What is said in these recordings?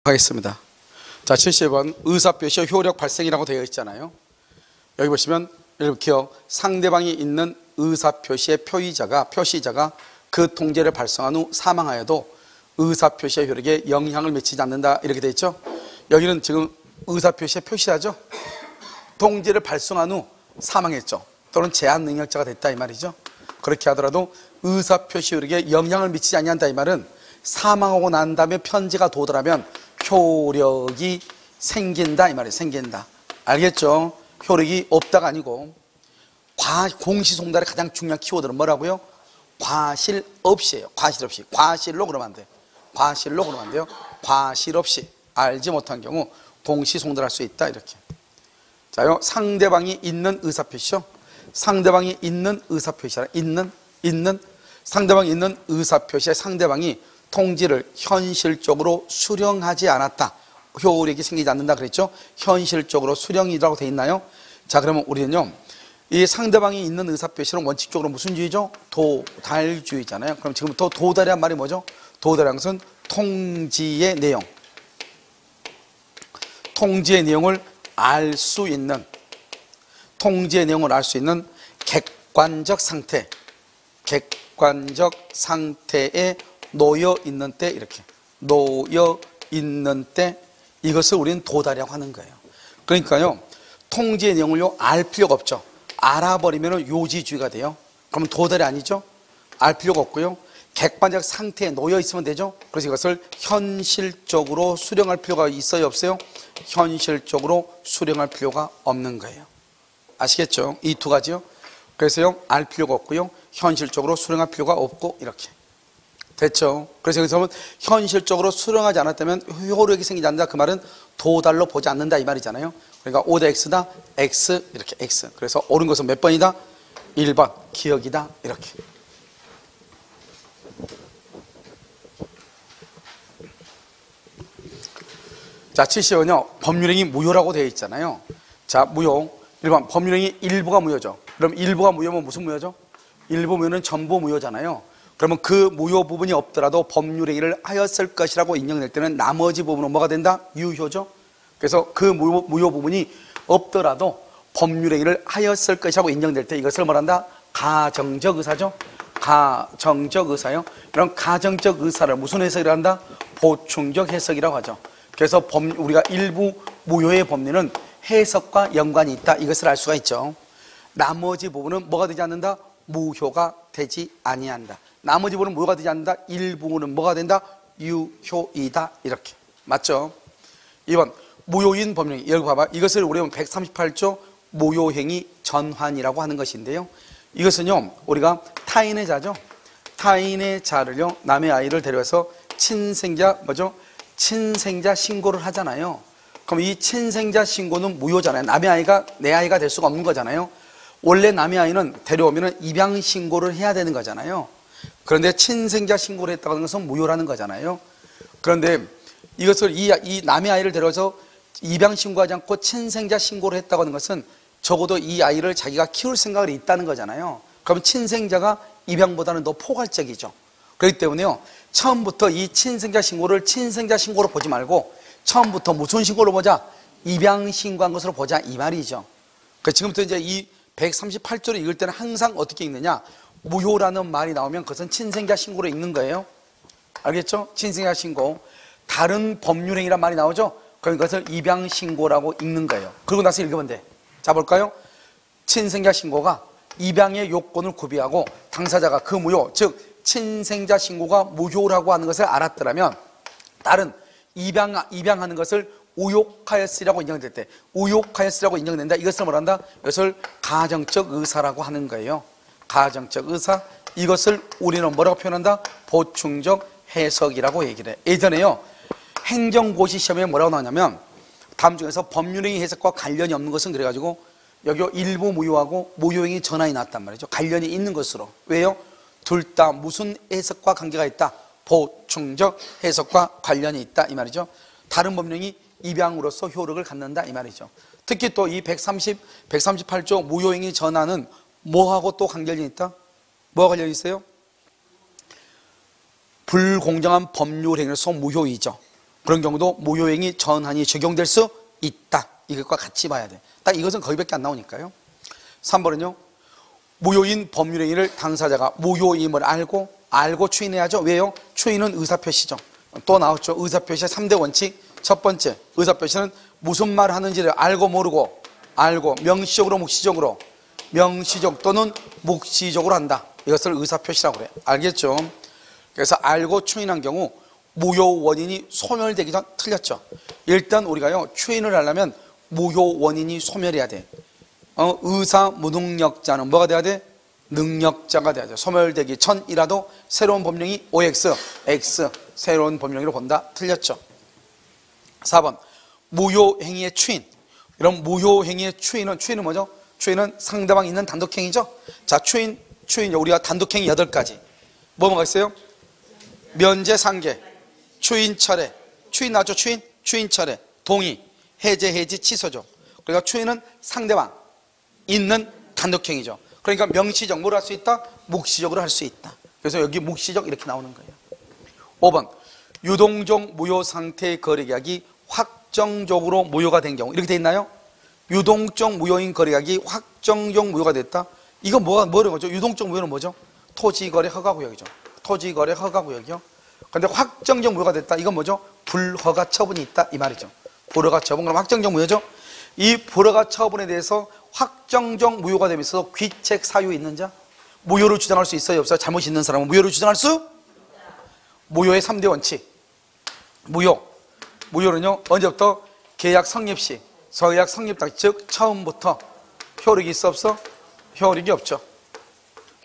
하겠습니다. 자, 70번 의사표시 효력 발생이라고 되어 있잖아요. 여기 보시면 이렇게 상대방이 있는 의사표시의 표시자가 그 통지를 발송한 후 사망하여도 의사표시의 효력에 영향을 미치지 않는다 이렇게 되어 있죠. 여기는 지금 의사표시의 표시자죠. 통지를 발송한 후 사망했죠. 또는 제한 능력자가 됐다 이 말이죠. 그렇게 하더라도 의사표시 효력에 영향을 미치지 않는다 이 말은 사망하고 난 다음에 편지가 도달하면 효력이 생긴다 이 말이에요. 생긴다. 알겠죠? 효력이 없다가 아니고 공시송달의 가장 중요한 키워드는 뭐라고요? 과실 없이예요. 과실 없이. 과실로 그러면 안 돼요. 과실로 그러면 안 돼요. 과실 없이 알지 못한 경우 공시송달할 수 있다 이렇게. 자요, 상대방이 있는 의사표시죠. 상대방이 있는 의사표시라 상대방이 있는 의사표시에 상대방이 통지를 현실적으로 수령하지 않았다. 효력이 생기지 않는다 그랬죠. 현실적으로 수령이라고 돼 있나요? 자, 그러면 우리는요, 이 상대방이 있는 의사표시는 원칙적으로 무슨 주의죠? 도달주의잖아요. 그럼 지금부터 도달이란 말이 뭐죠? 도달이란 것은 통지의 내용, 통지의 내용을 알 수 있는, 통지의 내용을 알 수 있는 객관적 상태, 객관적 상태에 놓여 있는 때, 이렇게 놓여 있는 때, 이것을 우리는 도달이라고 하는 거예요. 그러니까요, 통지의 내용을요 알 필요가 없죠. 알아버리면 요지주의가 돼요. 그러면 도달이 아니죠. 알 필요가 없고요, 객관적 상태에 놓여 있으면 되죠. 그래서 이것을 현실적으로 수령할 필요가 있어요, 없어요? 현실적으로 수령할 필요가 없는 거예요. 아시겠죠? 이 두 가지요. 그래서요, 알 필요가 없고요, 현실적으로 수령할 필요가 없고, 이렇게 됐죠? 그래서 여기서 현실적으로 수령하지 않았다면 효력이 생기지 않는다. 그 말은 도달로 보지 않는다 이 말이잖아요. 그러니까 O 대 X다, X 이렇게 X. 그래서 옳은 것은 몇 번이다? 1번 기억이다 이렇게. 자, 70번요 법률행위 무효라고 되어 있잖아요. 자, 무효 1번 법률행위 일부가 무효죠. 그럼 일부가 무효면 무슨 무효죠? 일부 무효는 전부 무효잖아요. 그러면 그 무효 부분이 없더라도 법률행위를 하였을 것이라고 인정될 때는 나머지 부분은 뭐가 된다? 유효죠. 그래서 그 무효 부분이 없더라도 법률행위를 하였을 것이라고 인정될 때 이것을 뭐란다? 가정적 의사죠. 가정적 의사요. 이런 가정적 의사를 무슨 해석이라고 한다? 보충적 해석이라고 하죠. 그래서 우리가 일부 무효의 법률은 해석과 연관이 있다 이것을 알 수가 있죠. 나머지 부분은 뭐가 되지 않는다? 무효가 되지 아니한다. 나머지 부분은 무효가 되지 않는다. 일부는 뭐가 된다? 유효이다. 이렇게. 맞죠? 2번 무효인 법률행위. 여기 봐봐. 이것을 우리는 138조 무효행위 전환이라고 하는 것인데요, 이것은요 우리가 타인의 자죠. 타인의 자를요, 남의 아이를 데려와서 친생자 뭐죠? 친생자 신고를 하잖아요. 그럼 이 친생자 신고는 무효잖아요. 남의 아이가 내 아이가 될 수가 없는 거잖아요. 원래 남의 아이는 데려오면 입양 신고를 해야 되는 거잖아요. 그런데 친생자 신고를 했다고 하는 것은 무효라는 거잖아요. 그런데 이것을 이 남의 아이를 데려와서 입양 신고하지 않고 친생자 신고를 했다고 하는 것은 적어도 이 아이를 자기가 키울 생각이 있다는 거잖아요. 그럼 친생자가 입양보다는 더 포괄적이죠. 그렇기 때문에요, 처음부터 이 친생자 신고를 친생자 신고로 보지 말고 처음부터 무슨 신고로 보자? 입양 신고한 것으로 보자 이 말이죠. 지금부터 이제 이 138조를 읽을 때는 항상 어떻게 읽느냐? 무효라는 말이 나오면 그것은 친생자 신고로 읽는 거예요. 알겠죠? 친생자 신고. 다른 법률행위란 말이 나오죠? 그럼 그것을 입양 신고라고 읽는 거예요. 그리고 나서 읽으면 돼. 자, 볼까요? 친생자 신고가 입양의 요건을 구비하고 당사자가 그 무효, 즉 친생자 신고가 무효라고 하는 것을 알았더라면 다른 입양하는 것을 우욕하였으라고 인정될 때, 우욕하였으라고 인정된다. 이것을 뭐란다? 이것을 가정적 의사라고 하는 거예요. 가정적 의사. 이것을 우리는 뭐라고 표현한다? 보충적 해석이라고 얘기를 해. 예전에요, 행정고시 시험에 뭐라고 나오냐면 다음 중에서 법률행위 해석과 관련이 없는 것은 그래가지고 여기 일부 무효하고 무효행위 전환이 나왔단 말이죠. 관련이 있는 것으로. 왜요? 둘 다 무슨 해석과 관계가 있다? 보충적 해석과 관련이 있다 이 말이죠. 다른 법령이 입양으로서 효력을 갖는다 이 말이죠. 특히 또 이 138조 무효행위 전환은 뭐하고 또 관련이 있다? 뭐가 관련이 있어요? 불공정한 법률 행위로서 무효이죠. 그런 경우도 무효행위 전환이 적용될 수 있다. 이것과 같이 봐야 돼. 딱 이것은 거기밖에 안 나오니까요. 3번은요. 무효인 법률행위를 당사자가 무효임을 알고 추인해야죠. 왜요? 추인은 의사표시죠. 또 나왔죠. 의사표시의 3대 원칙. 첫 번째, 의사표시는 무슨 말을 하는지를 알고 모르고, 알고 명시적으로 묵시적으로, 명시적 또는 묵시적으로 한다. 이것을 의사표시라고 그래요. 알겠죠? 그래서 알고 추인한 경우 무효 원인이 소멸되기 전 틀렸죠. 일단 우리가요, 추인을 하려면 무효 원인이 소멸해야 돼. 의사 무능력자는 뭐가 돼야 돼? 능력자가 돼야 돼. 소멸되기 전이라도 새로운 법령이 OX, X, 새로운 법령으로 본다. 틀렸죠. 4번, 무효행위의 추인. 이런 무효행위의 추인은 뭐죠? 추인은 상대방이 있는 단독행위죠. 자, 추인 우리가 단독행위 8가지. 뭐가 있어요? 면제, 상계, 추인, 철회. 추인 나왔죠? 추인, 철회, 동의, 해제, 해지, 취소죠. 그러니까 추인은 상대방 있는 단독행위죠. 그러니까 명시적 뭐로 할 수 있다? 묵시적으로 할 수 있다. 그래서 여기 묵시적 이렇게 나오는 거예요. 5번, 유동적 무효 상태의 거래계약이 확정적으로 무효가 된 경우. 이렇게 돼 있나요? 유동적 무효인 거래계약이 확정적 무효가 됐다. 이거 뭐라는 거죠? 유동적 무효는 뭐죠? 토지거래 허가구역이죠. 토지거래 허가구역이요. 그런데 확정적 무효가 됐다. 이건 뭐죠? 불허가 처분이 있다 이 말이죠. 불허가 처분. 그럼 확정적 무효죠. 이 불허가 처분에 대해서 확정적 무효가 되면서 귀책 사유 있는 자, 무효를 주장할 수 있어요, 없어요? 잘못 있는 사람은 무효를 주장할 수? 무효의 3대 원칙. 무효는요, 언제부터? 계약 성립 시, 서약 성립 당, 즉 처음부터 효력이 있어 없어? 효력이 없죠.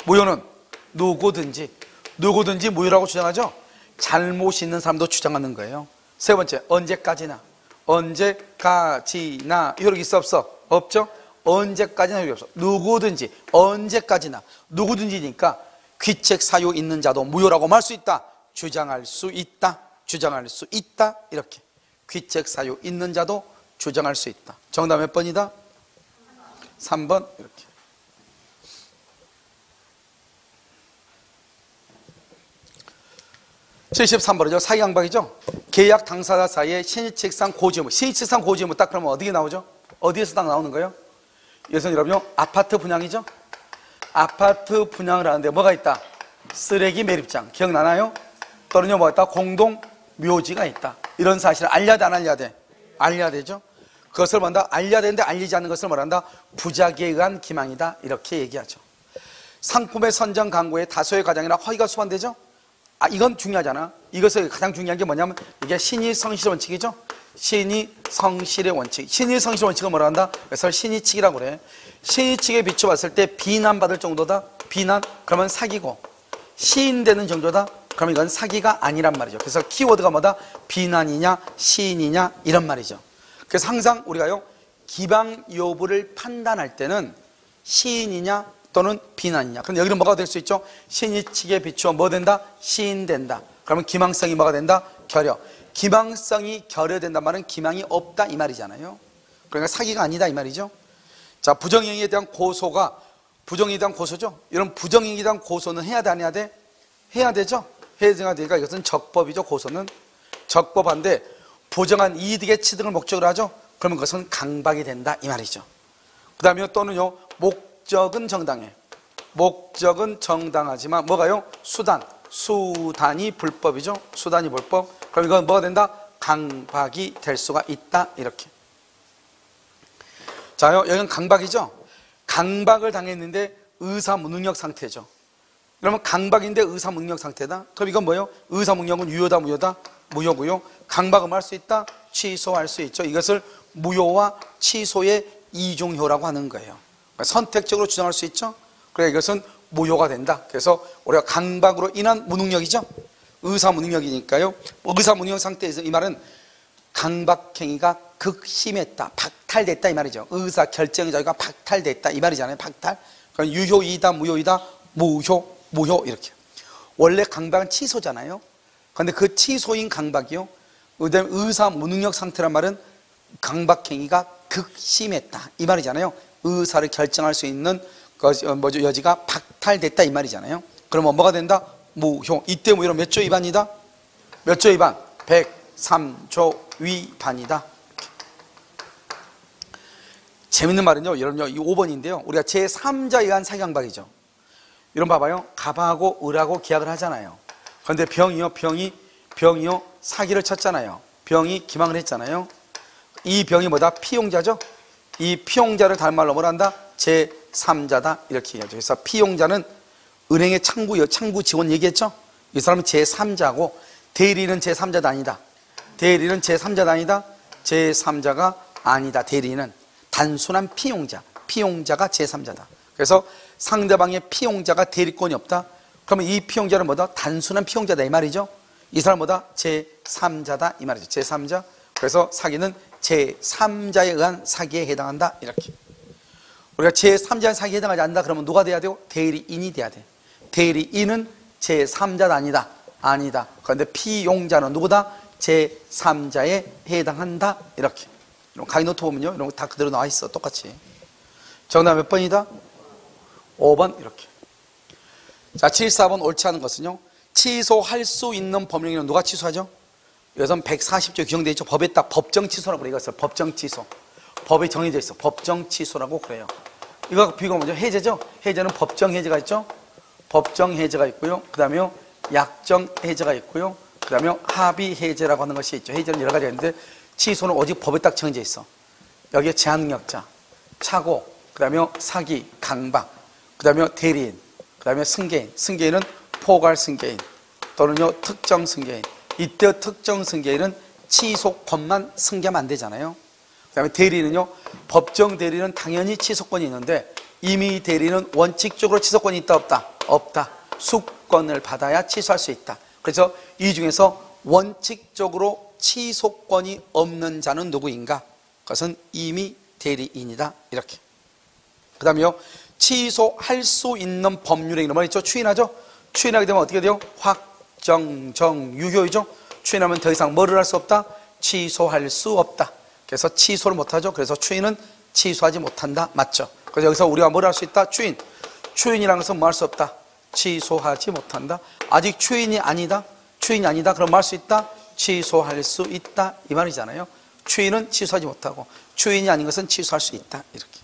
무효는 누구든지 무효라고 주장하죠. 잘못 있는 사람도 주장하는 거예요. 세 번째, 언제까지나 효력이 있어 없어? 없죠. 언제까지나 효력이 없어. 누구든지, 언제까지나, 누구든지니까 귀책 사유 있는 자도 무효라고 말 수 있다. 주장할 수 있다. 이렇게 귀책 사유 있는 자도 주장할 수 있다. 정답 몇 번이다? 3번. 이렇게. (73번이죠) 사기강박이죠. 계약 당사자 사이에 신의칙상 고지의무. 신의칙상 고지의무 딱 그러면 어디에 나오죠? 어디에서 딱 나오는 거예요? 여기서 여러분요, 아파트 분양이죠. 아파트 분양을 하는데 뭐가 있다? 쓰레기 매립장 기억나나요? 또는요, 뭐가 있다? 공동 묘지가 있다. 이런 사실을 알려야 돼, 안 알려야 돼? 알려야 되죠. 그것을 뭐한다? 알려야 되는데 알리지 않는 것을 뭐한다? 부작위에 의한 기망이다. 이렇게 얘기하죠. 상품의 선정 광고에 다소의 가장이나 허위가 수반되죠. 이건 중요하잖아. 이것을 가장 중요한 게 뭐냐면 이게 신의 성실의 원칙이죠. 신의 성실의 원칙. 신의 성실의 원칙은 뭐라 한다? 그래서 신의칙이라고 그래. 신의칙에 비춰봤을 때 비난받을 정도다. 비난? 그러면 사기고, 시인되는 정도다. 그러면 이건 사기가 아니란 말이죠. 그래서 키워드가 뭐다? 비난이냐 시인이냐 이런 말이죠. 그래서 항상 우리가요, 기방 여부를 판단할 때는 시인이냐 또는 비난이냐. 그런데 여기는 뭐가 될 수 있죠? 신의칙에 비추어 뭐 된다? 시인된다. 그러면 기망성이 뭐가 된다? 결여. 기망성이 결여된단 말은 기망이 없다 이 말이잖아요. 그러니까 사기가 아니다 이 말이죠. 자, 부정행위에 대한 고소가, 부정행위에 대한 고소죠. 이런 부정행위에 대한 고소는 해야 돼, 안 해야 돼? 해야 되죠. 해야 되니까 이것은 적법이죠. 고소는 적법한데 부정한 이득의 취득을 목적으로 하죠. 그러면 그것은 강박이 된다 이 말이죠. 그 다음에 또는요, 목적은 정당해. 목적은 정당하지만 뭐가요? 수단이 불법이죠. 수단이 불법. 그럼 이건 뭐가 된다? 강박이 될 수가 있다. 이렇게. 자요, 여기는 강박이죠. 강박을 당했는데 의사무능력 상태죠. 그러면 강박인데 의사무능력 상태다. 그럼 이건 뭐예요? 의사무능력은 유효다 무효다? 무효고요. 강박은 할 수 있다? 취소할 수 있죠. 이것을 무효와 취소의 이중효라고 하는 거예요. 선택적으로 주장할 수 있죠. 그래, 이것은 무효가 된다. 그래서 우리가 강박으로 인한 무능력이죠. 의사무능력이니까요. 의사무능력 상태에서 이 말은 강박행위가 극심했다, 박탈됐다 이 말이죠. 의사 결정의 자유가 박탈됐다 이 말이잖아요. 박탈. 그러니까 유효이다 무효이다? 무효 이렇게. 원래 강박은 취소잖아요. 그런데 그 취소인 강박이요, 그다음에 의사무능력 상태란 말은 강박행위가 극심했다 이 말이잖아요. 의사를 결정할 수 있는 여지가 박탈됐다 이 말이잖아요. 그러면 뭐가 된다? 무효. 이때 무효는 몇 조 위반이다? 몇 조 위반? 제3조 위반이다. 재밌는 말은요, 여러분요, 이 5번인데요. 우리가 제3자에 의한 사기강박이죠. 이런 봐봐요. 갑하고 을하고 계약을 하잖아요. 그런데 병이요, 사기를 쳤잖아요. 병이 기망을 했잖아요. 이 병이 뭐다? 피용자죠? 이 피용자를 다른 말로 뭐라 한다? 제3자다. 이렇게 얘기하죠. 그래서 피용자는 은행의 창구 직원 얘기했죠? 이 사람은 제3자고, 대리는 제3자도 아니다. 대리는 제3자도 아니다. 제3자가 아니다. 대리는 단순한 피용자가 제3자다. 그래서 상대방의 피용자가 대리권이 없다. 그러면 이 피용자는 뭐다? 단순한 피용자다 이 말이죠. 이 사람 뭐다? 제3자다 이 말이죠. 제3자. 그래서 사기는 제3자에 의한 사기에 해당한다. 이렇게. 우리가 제3자의 사기에 해당하지 않는다 그러면 누가 돼야 돼요? 대리인이 돼야 돼. 대리인은 제3자다 아니다. 아니다. 그런데 피용자는 누구다? 제3자에 해당한다. 이렇게. 강의 노트 보면요, 이런 거 다 그대로 나와 있어. 똑같이. 정답 몇 번이다? 5번. 이렇게. 자, 74번 옳지 않은 것은요, 취소할 수 있는 법령에는 누가 취소하죠? 이것은 140조 규정되어 있죠. 법에 딱 법정 취소라고 그래요. 이것을 법정 취소. 법에 정해져 있어. 법정 취소라고 그래요. 이거 비교가 뭐죠? 해제죠? 해제는 법정 해제가 있죠? 법정 해제가 있고요. 그 다음에 약정 해제가 있고요. 그 다음에 합의 해제라고 하는 것이 있죠. 해제는 여러 가지가 있는데, 취소는 오직 법에 딱 정해져 있어. 여기에 제한능력자, 착오, 그 다음에 사기, 강박, 그 다음에 대리인, 그 다음에 승계인. 승계인은 포괄 승계인 또는요 특정 승계인. 이때 특정 승계인은 취소권만 승계하면 안 되잖아요. 그 다음에 대리인은요, 법정 대리인은 당연히 취소권이 있는데 임의 대리인은 원칙적으로 취소권이 있다 없다? 없다. 수권을 받아야 취소할 수 있다. 그래서 이 중에서 원칙적으로 취소권이 없는 자는 누구인가? 그것은 임의 대리인이다. 이렇게. 그 다음에요, 취소할 수 있는 법률의 이름을 있죠. 추인하죠. 추인하게 되면 어떻게 돼요? 확정정유효이죠. 추인하면 더 이상 뭐를 할 수 없다? 취소할 수 없다. 그래서 취소를 못하죠. 그래서 추인은 취소하지 못한다. 맞죠? 그래서 여기서 우리가 뭘 할 수 있다? 추인. 추인이라는 것은 뭐 할 수 없다? 취소하지 못한다. 아직 추인이 아니다. 추인이 아니다. 그럼 뭐 할 수 있다? 취소할 수 있다. 이 말이잖아요. 추인은 취소하지 못하고 추인이 아닌 것은 취소할 수 있다. 이렇게.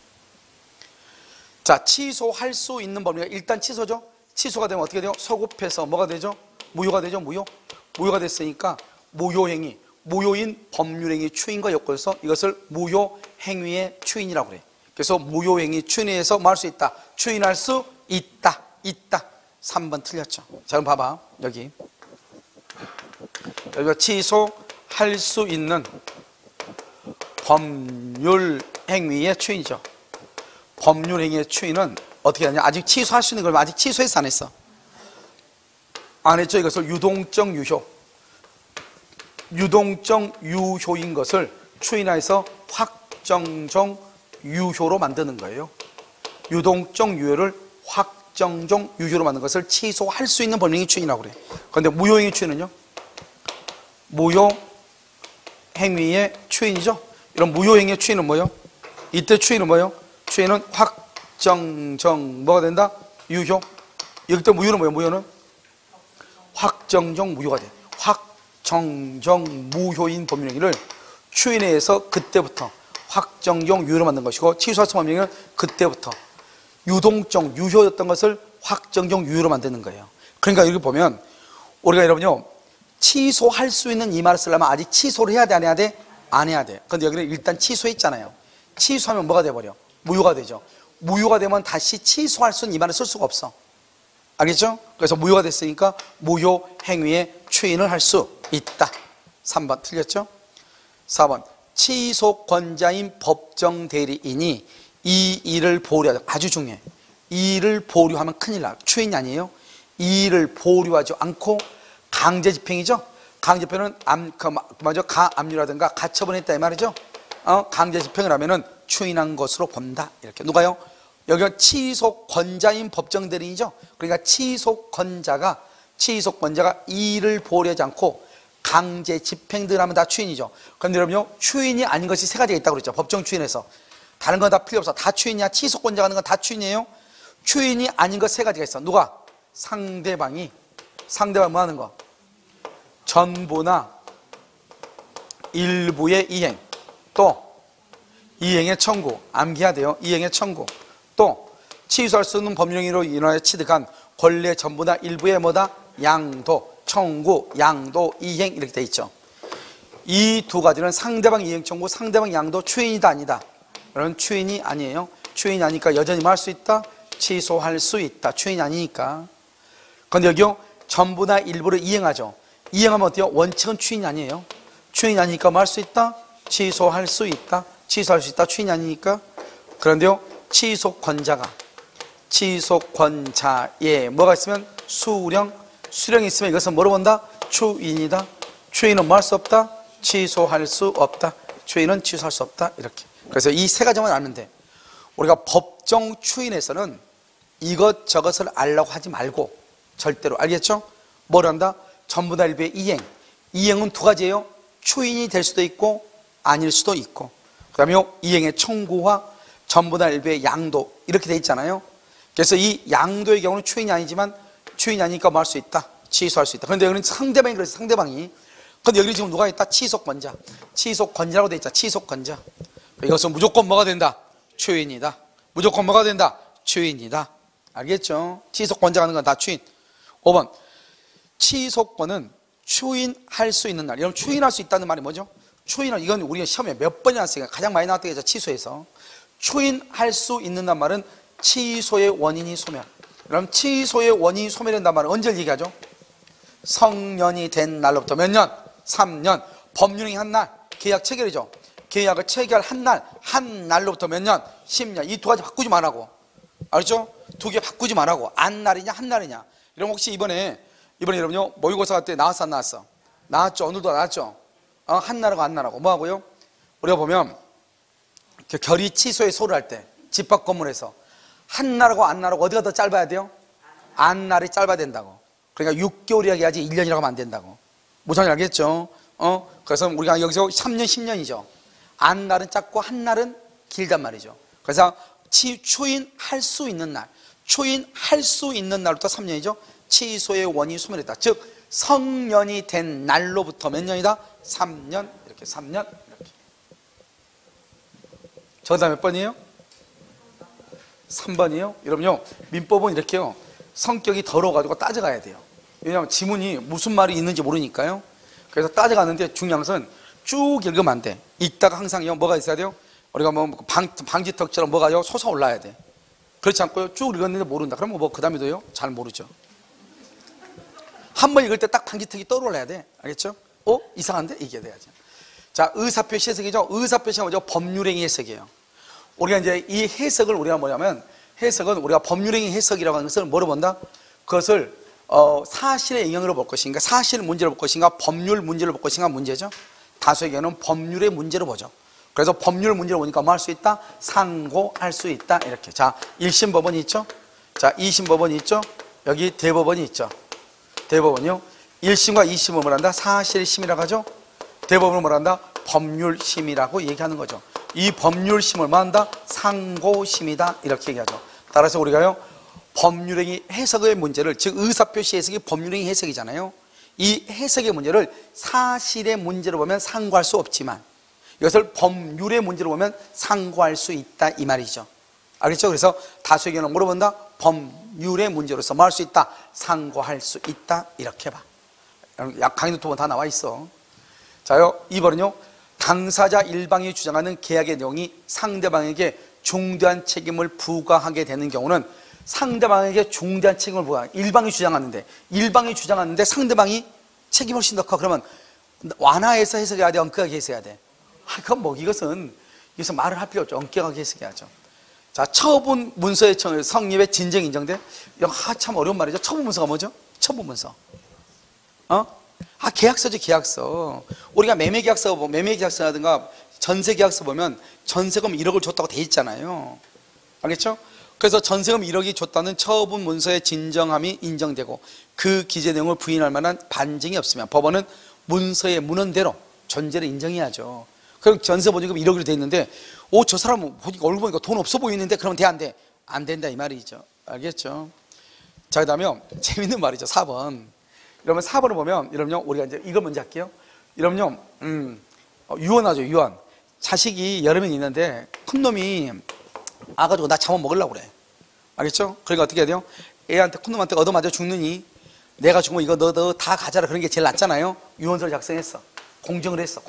자, 취소할 수 있는 법률이 일단 취소죠. 취소가 되면 어떻게 돼요? 소급해서 뭐가 되죠? 무효가 되죠. 무효가 됐으니까 무효행위, 무효인 법률행위 추인과 엮어서 이것을 무효행위의 추인이라고 그래. 그래서 무효행위 추인에서 뭐 할 수 있다? 추인할 수 있다. 3번 틀렸죠. 자, 그럼 봐봐. 여기가 취소할 수 있는 법률행위의 추인이죠. 법률행위의 추인은 어떻게 하냐? 아직 취소할 수 있는 걸 아직 취소했어 안 했어? 안 했죠. 이것을 유동적 유효인 것을 추인해서 확정적 유효로 만드는 거예요. 유동적 유효를 확정적 유효로 만든 것을 취소할 수 있는 법령의 추인이라고 그래요. 그런데 무효행위 추인은요? 무효행위의 추인이죠. 이런 무효행위의 추인은 뭐예요? 이때 추인은 뭐예요? 추인은 확정적 뭐가 된다? 유효. 여기 때 무효는 뭐예요? 무효는 확정적 무효가 돼. 확정적 무효인 법령행위를 추인해서 그때부터 확정적 유효로 만든 것이고, 취소할 수 없는 법령행위는 그때부터 유동적 유효였던 것을 확정적 유효로 만드는 거예요. 그러니까 여기 보면 우리가 여러분요, 취소할 수 있는 이 말을 쓰려면 아직 취소를 해야 돼, 안 해야 돼? 안 해야 돼. 근데 여기는 일단 취소했잖아요. 취소하면 뭐가 돼버려? 무효가 되죠. 무효가 되면 다시 취소할 수 있는 이 말을 쓸 수가 없어. 알겠죠? 그래서 무효가 됐으니까 무효 행위의 추인을 할 수 있다. 3번 틀렸죠? 4번 취소권자인 법정 대리인이 이 일을 보류하죠. 아주 중요해. 이 일을 보류하면 큰일 나. 추인이 아니에요. 이 일을 보류하지 않고 강제 집행이죠. 강제 집행은 가압류라든가 가처분했다 이 말이죠. 강제 집행을 하면은 추인한 것으로 본다. 이렇게. 누가요? 여기가 취소권자인 법정 대리인이죠. 그러니까 취소권자가 이 일을 보류하지 않고 강제 집행들 하면 다 추인이죠. 그런데 여러분요, 추인이 아닌 것이 세 가지가 있다고 그랬죠. 법정 추인에서. 다른 건 다 필요 없어. 다 추인이야. 취소권자가 하는 건 다 추인이에요. 추인이 아닌 것 세 가지가 있어. 누가? 상대방이 뭐 하는 거? 전부나 일부의 이행, 또 이행의 청구, 암기해야 돼요. 이행의 청구, 또 취소할 수 없는 법령으로 인하여 취득한 권리의 전부나 일부의 뭐다? 양도, 청구, 양도, 이행 이렇게 돼 있죠. 이 두 가지는 상대방 이행 청구, 상대방 양도 추인이다 아니다? 그런 추인이 아니에요. 추인이 아니니까 여전히 뭐 할 수 있다? 취소할 수 있다. 추인이 아니니까. 그런데 여기요, 전부나 일부를 이행하죠. 이행하면 어때요? 원칙은 추인이 아니에요. 추인이 아니니까 뭐 할 수 있다? 취소할 수 있다. 취소할 수 있다. 추인이 아니니까. 그런데요, 취소권자가, 취소권자에 뭐가 있으면 수령, 수령이 있으면 이것은 뭐로 본다? 추인이다. 추인은 뭐 할 수 없다? 취소할 수 없다. 추인은 취소할 수 없다. 이렇게. 그래서 이 세 가지만 알면 돼. 우리가 법정 추인에서는 이것저것을 알려고 하지 말고 절대로, 알겠죠? 뭘 한다? 전부 다 일부의 이행. 이행은 두 가지예요. 추인이 될 수도 있고 아닐 수도 있고, 그 다음에 이행의 청구와 전부 다 일부의 양도 이렇게 돼 있잖아요. 그래서 이 양도의 경우는 추인이 아니지만 추인이 아니니까 뭐 할 수 있다? 취소할 수 있다. 그런데 여기는 상대방이 그래서 상대방이. 그런데 여기 지금 누가 있다? 취소권자. 취소권자라고 돼 있자. 취소권자. 이것은 무조건 뭐가 된다? 추인이다. 무조건 뭐가 된다? 추인이다. 알겠죠? 취소권자가 하는 건 다 추인. 5번. 취소권은 추인할 수 있는 날. 여러분, 추인할 수 있다는 말이 뭐죠? 추인은, 이건 우리가 시험에 몇 번이나 나왔으니까 가장 많이 나왔던 게 취소에서. 추인할 수 있는 말은 취소의 원인이 소멸. 그럼 취소의 원인이 소멸된단 말은 언제 얘기하죠? 성년이 된 날로부터 몇 년? 3년. 법률행위 한 날. 계약 체결이죠. 계약을 체결한 날, 한 날로부터 몇 년? 10년. 이 두 가지 바꾸지 말라고. 알죠? 두 개 바꾸지 말라고. 안 날이냐, 한 날이냐. 이런 혹시 이번에 여러분요, 모의고사 때 나왔어, 안 나왔어? 나왔죠. 오늘도 나왔죠. 한 날하고 안 날하고. 뭐 하고요? 우리가 보면 결의 취소의 소를 할 때 집합 건물에서 한 날하고 안 날하고 어디가 더 짧아야 돼요? 안 날이 짧아야 된다고. 그러니까 6개월이라고 해야지 1년이라고 하면 안 된다고. 무슨 말인지 알겠죠? 그래서 우리가 여기서 3년, 10년이죠. 안 날은 짧고 한 날은 길단 말이죠. 그래서 추인할 수 있는 날, 추인할 수 있는 날부터 3년이죠. 취소의 원인이 소멸했다. 즉 성년이 된 날로부터 몇 년이다? 3년. 이렇게 3년. 이렇게. 저다 몇 번이에요? 3번이에요? 여러분요, 민법은 이렇게요, 성격이 더러워가지고 따져가야 돼요. 왜냐하면 지문이 무슨 말이 있는지 모르니까요. 그래서 따져가는데 중요한 것은 쭉 읽으면 안 돼. 읽다가 항상 뭐가 있어야 돼요? 우리가 뭐 방지턱처럼 뭐가요? 솟아올라야 돼. 그렇지 않고요, 쭉 읽었는데 모른다. 그러면 뭐 그 다음에도요, 잘 모르죠. 한 번 읽을 때 딱 방지턱이 떠올라야 돼. 알겠죠? 이상한데? 이게 돼야죠. 자, 의사표시 해석이죠. 의사표시가 뭐죠? 법률행위 해석이에요. 우리가 이제 이 해석을 우리가 뭐냐면, 해석은 우리가 법률행위 해석이라고 하는 것을 뭐로 본다? 그것을 사실의 영역으로 볼 것인가, 사실 문제로 볼 것인가, 법률 문제로 볼 것인가 문제죠. 다수의 경우는 법률의 문제로 보죠. 그래서 법률 문제로 보니까 뭐 할 수 있다? 상고할 수 있다. 이렇게. 자, 1심 법원이 있죠. 자, 2심 법원이 있죠. 여기 대법원이 있죠. 대법원이요, 1심과 2심을 뭐란다? 사실심이라고 하죠. 대법원을 뭐란다? 법률심이라고 얘기하는 거죠. 이 법률심을 뭐한다? 상고심이다. 이렇게 얘기하죠. 따라서 우리가요, 법률행위 해석의 문제를, 즉 의사표시 해석이 법률행위 해석이잖아요. 이 해석의 문제를 사실의 문제로 보면 상고할 수 없지만 이것을 법률의 문제로 보면 상고할 수 있다, 이 말이죠. 알겠죠? 그래서 다수의 경우는 물어본다? 법률의 문제로서 뭐 할 수 있다? 상고할 수 있다. 이렇게 봐. 강의 노트북은 다 나와 있어. 자요, 2번은요, 당사자 일방이 주장하는 계약의 내용이 상대방에게 중대한 책임을 부과하게 되는 경우는, 상대방에게 중대한 책임을 부과하는, 일방이 주장하는데 상대방이 책임이 훨씬 더 커. 그러면 완화해서 해석해야 돼? 엄격하게 해석해야 돼? 그건 뭐 이것은 말을 할 필요 없죠. 엄격하게 해석해야죠. 자, 처분 문서의 성립에 진정 인정돼? 이거 참 어려운 말이죠. 처분 문서가 뭐죠? 처분 문서. 계약서죠, 계약서. 우리가 매매계약서라든가 전세계약서 보면 전세금 1억을 줬다고 돼 있잖아요. 알겠죠? 그래서 전세금 1억이 줬다는 처분 문서의 진정함이 인정되고 그 기재 내용을 부인할 만한 반증이 없으면 법원은 문서의 문헌대로 존재를 인정해야죠. 그럼 전세 보증금 1억으로 돼 있는데, 저 사람은 보니까 얼굴 보니까 돈 없어 보이는데, 그러면 돼, 안 돼? 안 된다, 이 말이죠. 알겠죠? 자, 그 다음에 재밌는 말이죠. 4번. 여러분 4번을 보면, 여러분요, 우리가 이제 이걸 먼저 할게요. 여러분요, 유언하죠, 유언. 자식이 여러 명 있는데 큰 놈이 와가지고 나 잡아먹으려고 그래. 알겠죠? 그러니까 어떻게 해야 돼요? 애한테, 큰 놈한테 얻어맞아 죽느니 내가 죽으면 이거 너 다 가져라. 그런 게 제일 낫잖아요. 유언서를 작성했어. 공정을 했어.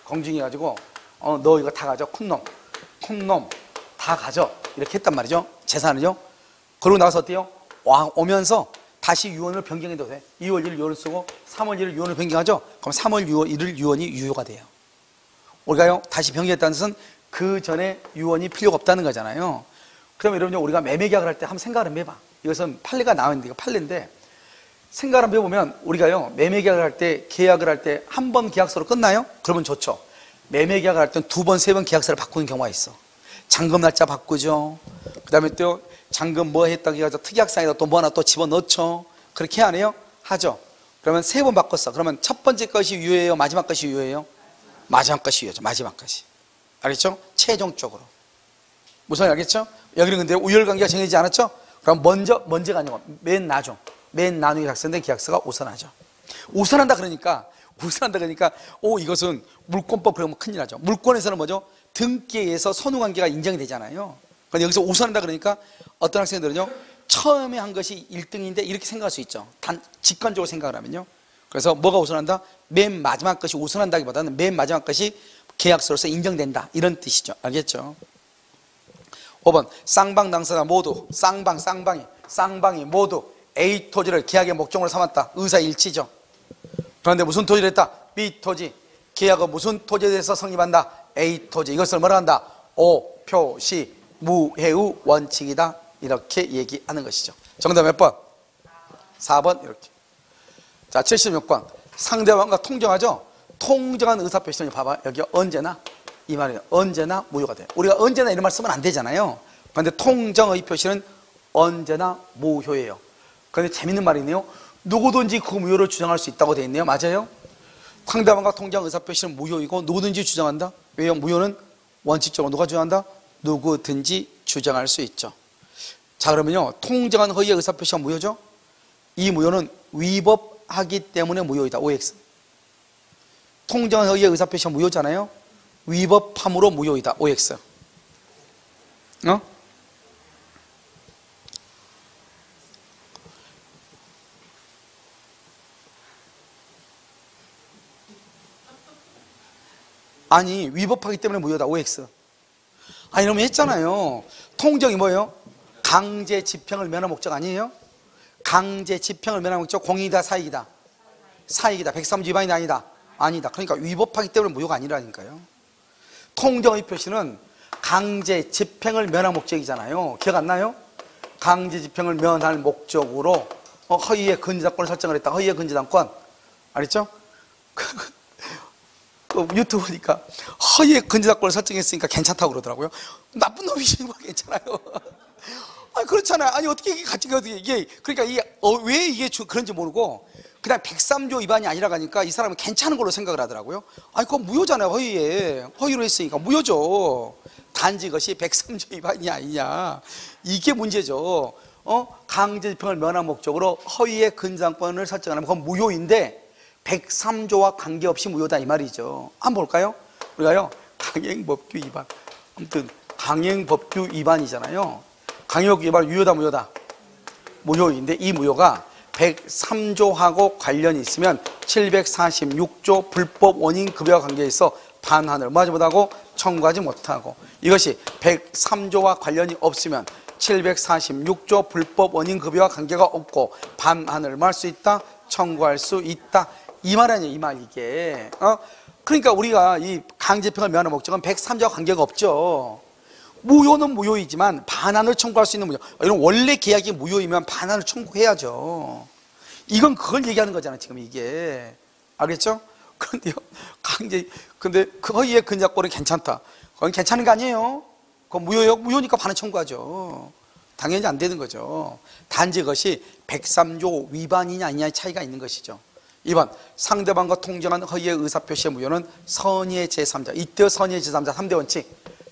공정해가지고 너 이거 다 가져. 큰 놈 다 가져. 이렇게 했단 말이죠. 재산을요. 그러고 나서 어때요? 오면서 다시 유언을 변경해도 돼. 2월 1일 유언을 쓰고 3월 1일 유언을 변경하죠. 그럼 3월 1일 유언이 유효가 돼요. 우리가요, 다시 변경했다는 뜻은 그 전에 유언이 필요가 없다는 거잖아요. 그러면 여러분요, 우리가 매매 계약을 할 때 한번 생각을 한번 해봐. 이것은 판례가 나왔는데, 이거 판례인데, 생각을 한번 해보면, 우리가요, 매매 계약을 할 때, 계약을 할 때 한 번 계약서로 끝나요? 그러면 좋죠. 매매 계약을 할 때는 2번, 3번 계약서를 바꾸는 경우가 있어. 잔금 날짜 바꾸죠. 그 다음에 또 잔금 뭐 했다고 해가지고 특약사에다 또 뭐 하나 또 집어넣죠. 그렇게 안 해요? 하죠. 그러면 3번 바꿨어. 그러면 첫 번째 것이 유효해요? 마지막 것이 유효해요? 마지막 것이 유효죠. 마지막 것이. 알겠죠? 최종적으로. 무슨 말인지 알겠죠? 여기는 근데 우열관계가 정해지지 않았죠? 그럼 먼저가 아니고 맨 나중에 작성된 계약서가 우선하죠. 우선한다 그러니까 이것은 물권법 그러면 큰일 나죠. 물권에서는 뭐죠? 등기에서 선후관계가 인정이 되잖아요. 그런데 여기서 우선한다 그러니까 어떤 학생들은요, 처음에 한 것이 1등인데 이렇게 생각할 수 있죠. 직관적으로 생각을 하면요. 그래서 뭐가 우선한다? 맨 마지막 것이 우선한다기보다는 맨 마지막 것이 계약서로서 인정된다, 이런 뜻이죠. 알겠죠? 5번 쌍방 당사자 모두 쌍방이 모두 A 토지를 계약의 목적으로 삼았다. 의사일치죠. 그런데 무슨 토지를 했다? B 토지. 계약은 무슨 토지에 대해서 성립한다? A 토지. 이것을 뭐라 한다? 오표시 무해의 원칙이다. 이렇게 얘기하는 것이죠. 정답 몇 번? 4번. 이렇게. 자, 76번 상대방과 통정하죠. 통정한 의사표시는 봐봐, 여기 언제나, 이 말이에요. 언제나 무효가 돼요. 우리가 언제나 이런 말 쓰면 안 되잖아요. 그런데 통정의 표시는 언제나 무효예요. 그런데 재밌는 말이네요. 누구든지 그 무효를 주장할 수 있다고 되어 있네요. 맞아요? 상대방과 통정한 의사표시는 무효이고 누구든지 주장한다. 왜요? 무효는 원칙적으로 누가 주장한다? 누구든지 주장할 수 있죠. 자, 그러면요, 통정한 허위의 의사표시가 무효죠. 이 무효는 위법하기 때문에 무효이다. OX. 통정한 허위의 의사표시가 무효잖아요. 위법함으로 무효이다. OX. 아니, 위법하기 때문에 무효다. OX. 아니, 이러면 했잖아요. 통정이 뭐예요? 강제 집행을 면한 목적 아니에요? 강제 집행을 면한 목적 공익이다, 사익이다? 사익이다. 103조 위반이 아니다. 아니다. 그러니까 위법하기 때문에 무효가 아니라니까요. 통정의 표시는 강제 집행을 면한 목적이잖아요. 기억 안 나요? 강제 집행을 면할 목적으로 허위의 근저당권을 설정을 했다. 허위의 근저당권. 알겠죠? 유튜브 보니까 허위의 근저당권을 설정했으니까 괜찮다고 그러더라고요. 나쁜 놈이지 뭐 괜찮아요. 아니 그렇잖아요. 아니 어떻게 이게 같이 이게 그러니까 왜 이게 그런지 모르고 그냥 103조 위반이 아니라 가니까 이 사람은 괜찮은 걸로 생각을 하더라고요. 아니 그건 무효잖아요. 허위로 했으니까 무효죠. 단지 그것이 103조 위반이 아니냐, 이게 문제죠. 강제 집행을 면한 목적으로 허위의 근저당권을 설정하면 그건 무효인데 103조와 관계없이 무효다 이 말이죠. 한번 볼까요? 우리가요, 강행법규 위반, 아무튼 강행법규 위반이잖아요. 강행법규 위반 유효다 무효다? 무효인데 이 무효가 103조하고 관련이 있으면 746조 불법 원인 급여와 관계에 있어 반환을 뭐하지 못하고 청구하지 못하고, 이것이 103조와 관련이 없으면 746조 불법 원인 급여와 관계가 없고 반환을 뭐 할 수 있다? 청구할 수 있다. 이 말 아니에요, 이 말 이게. 그러니까 우리가 이 강제집행을 면하는 목적은 103조와 관계가 없죠. 무효는 무효이지만 반환을 청구할 수 있는 무효. 이런 원래 계약이 무효이면 반환을 청구해야죠. 이건 그걸 얘기하는 거잖아요, 지금 이게. 알겠죠? 그런데요, 근데 그 허위의 근저당권은 괜찮다. 그건 괜찮은 거 아니에요? 그건 무효요? 무효니까 반환 청구하죠. 당연히 안 되는 거죠. 단지 그것이 103조 위반이냐 아니냐의 차이가 있는 것이죠. 2번 상대방과 통정한 허위의 의사표시의 무효는 선의의 제3자, 이때 선의의 제3자 3대 원칙,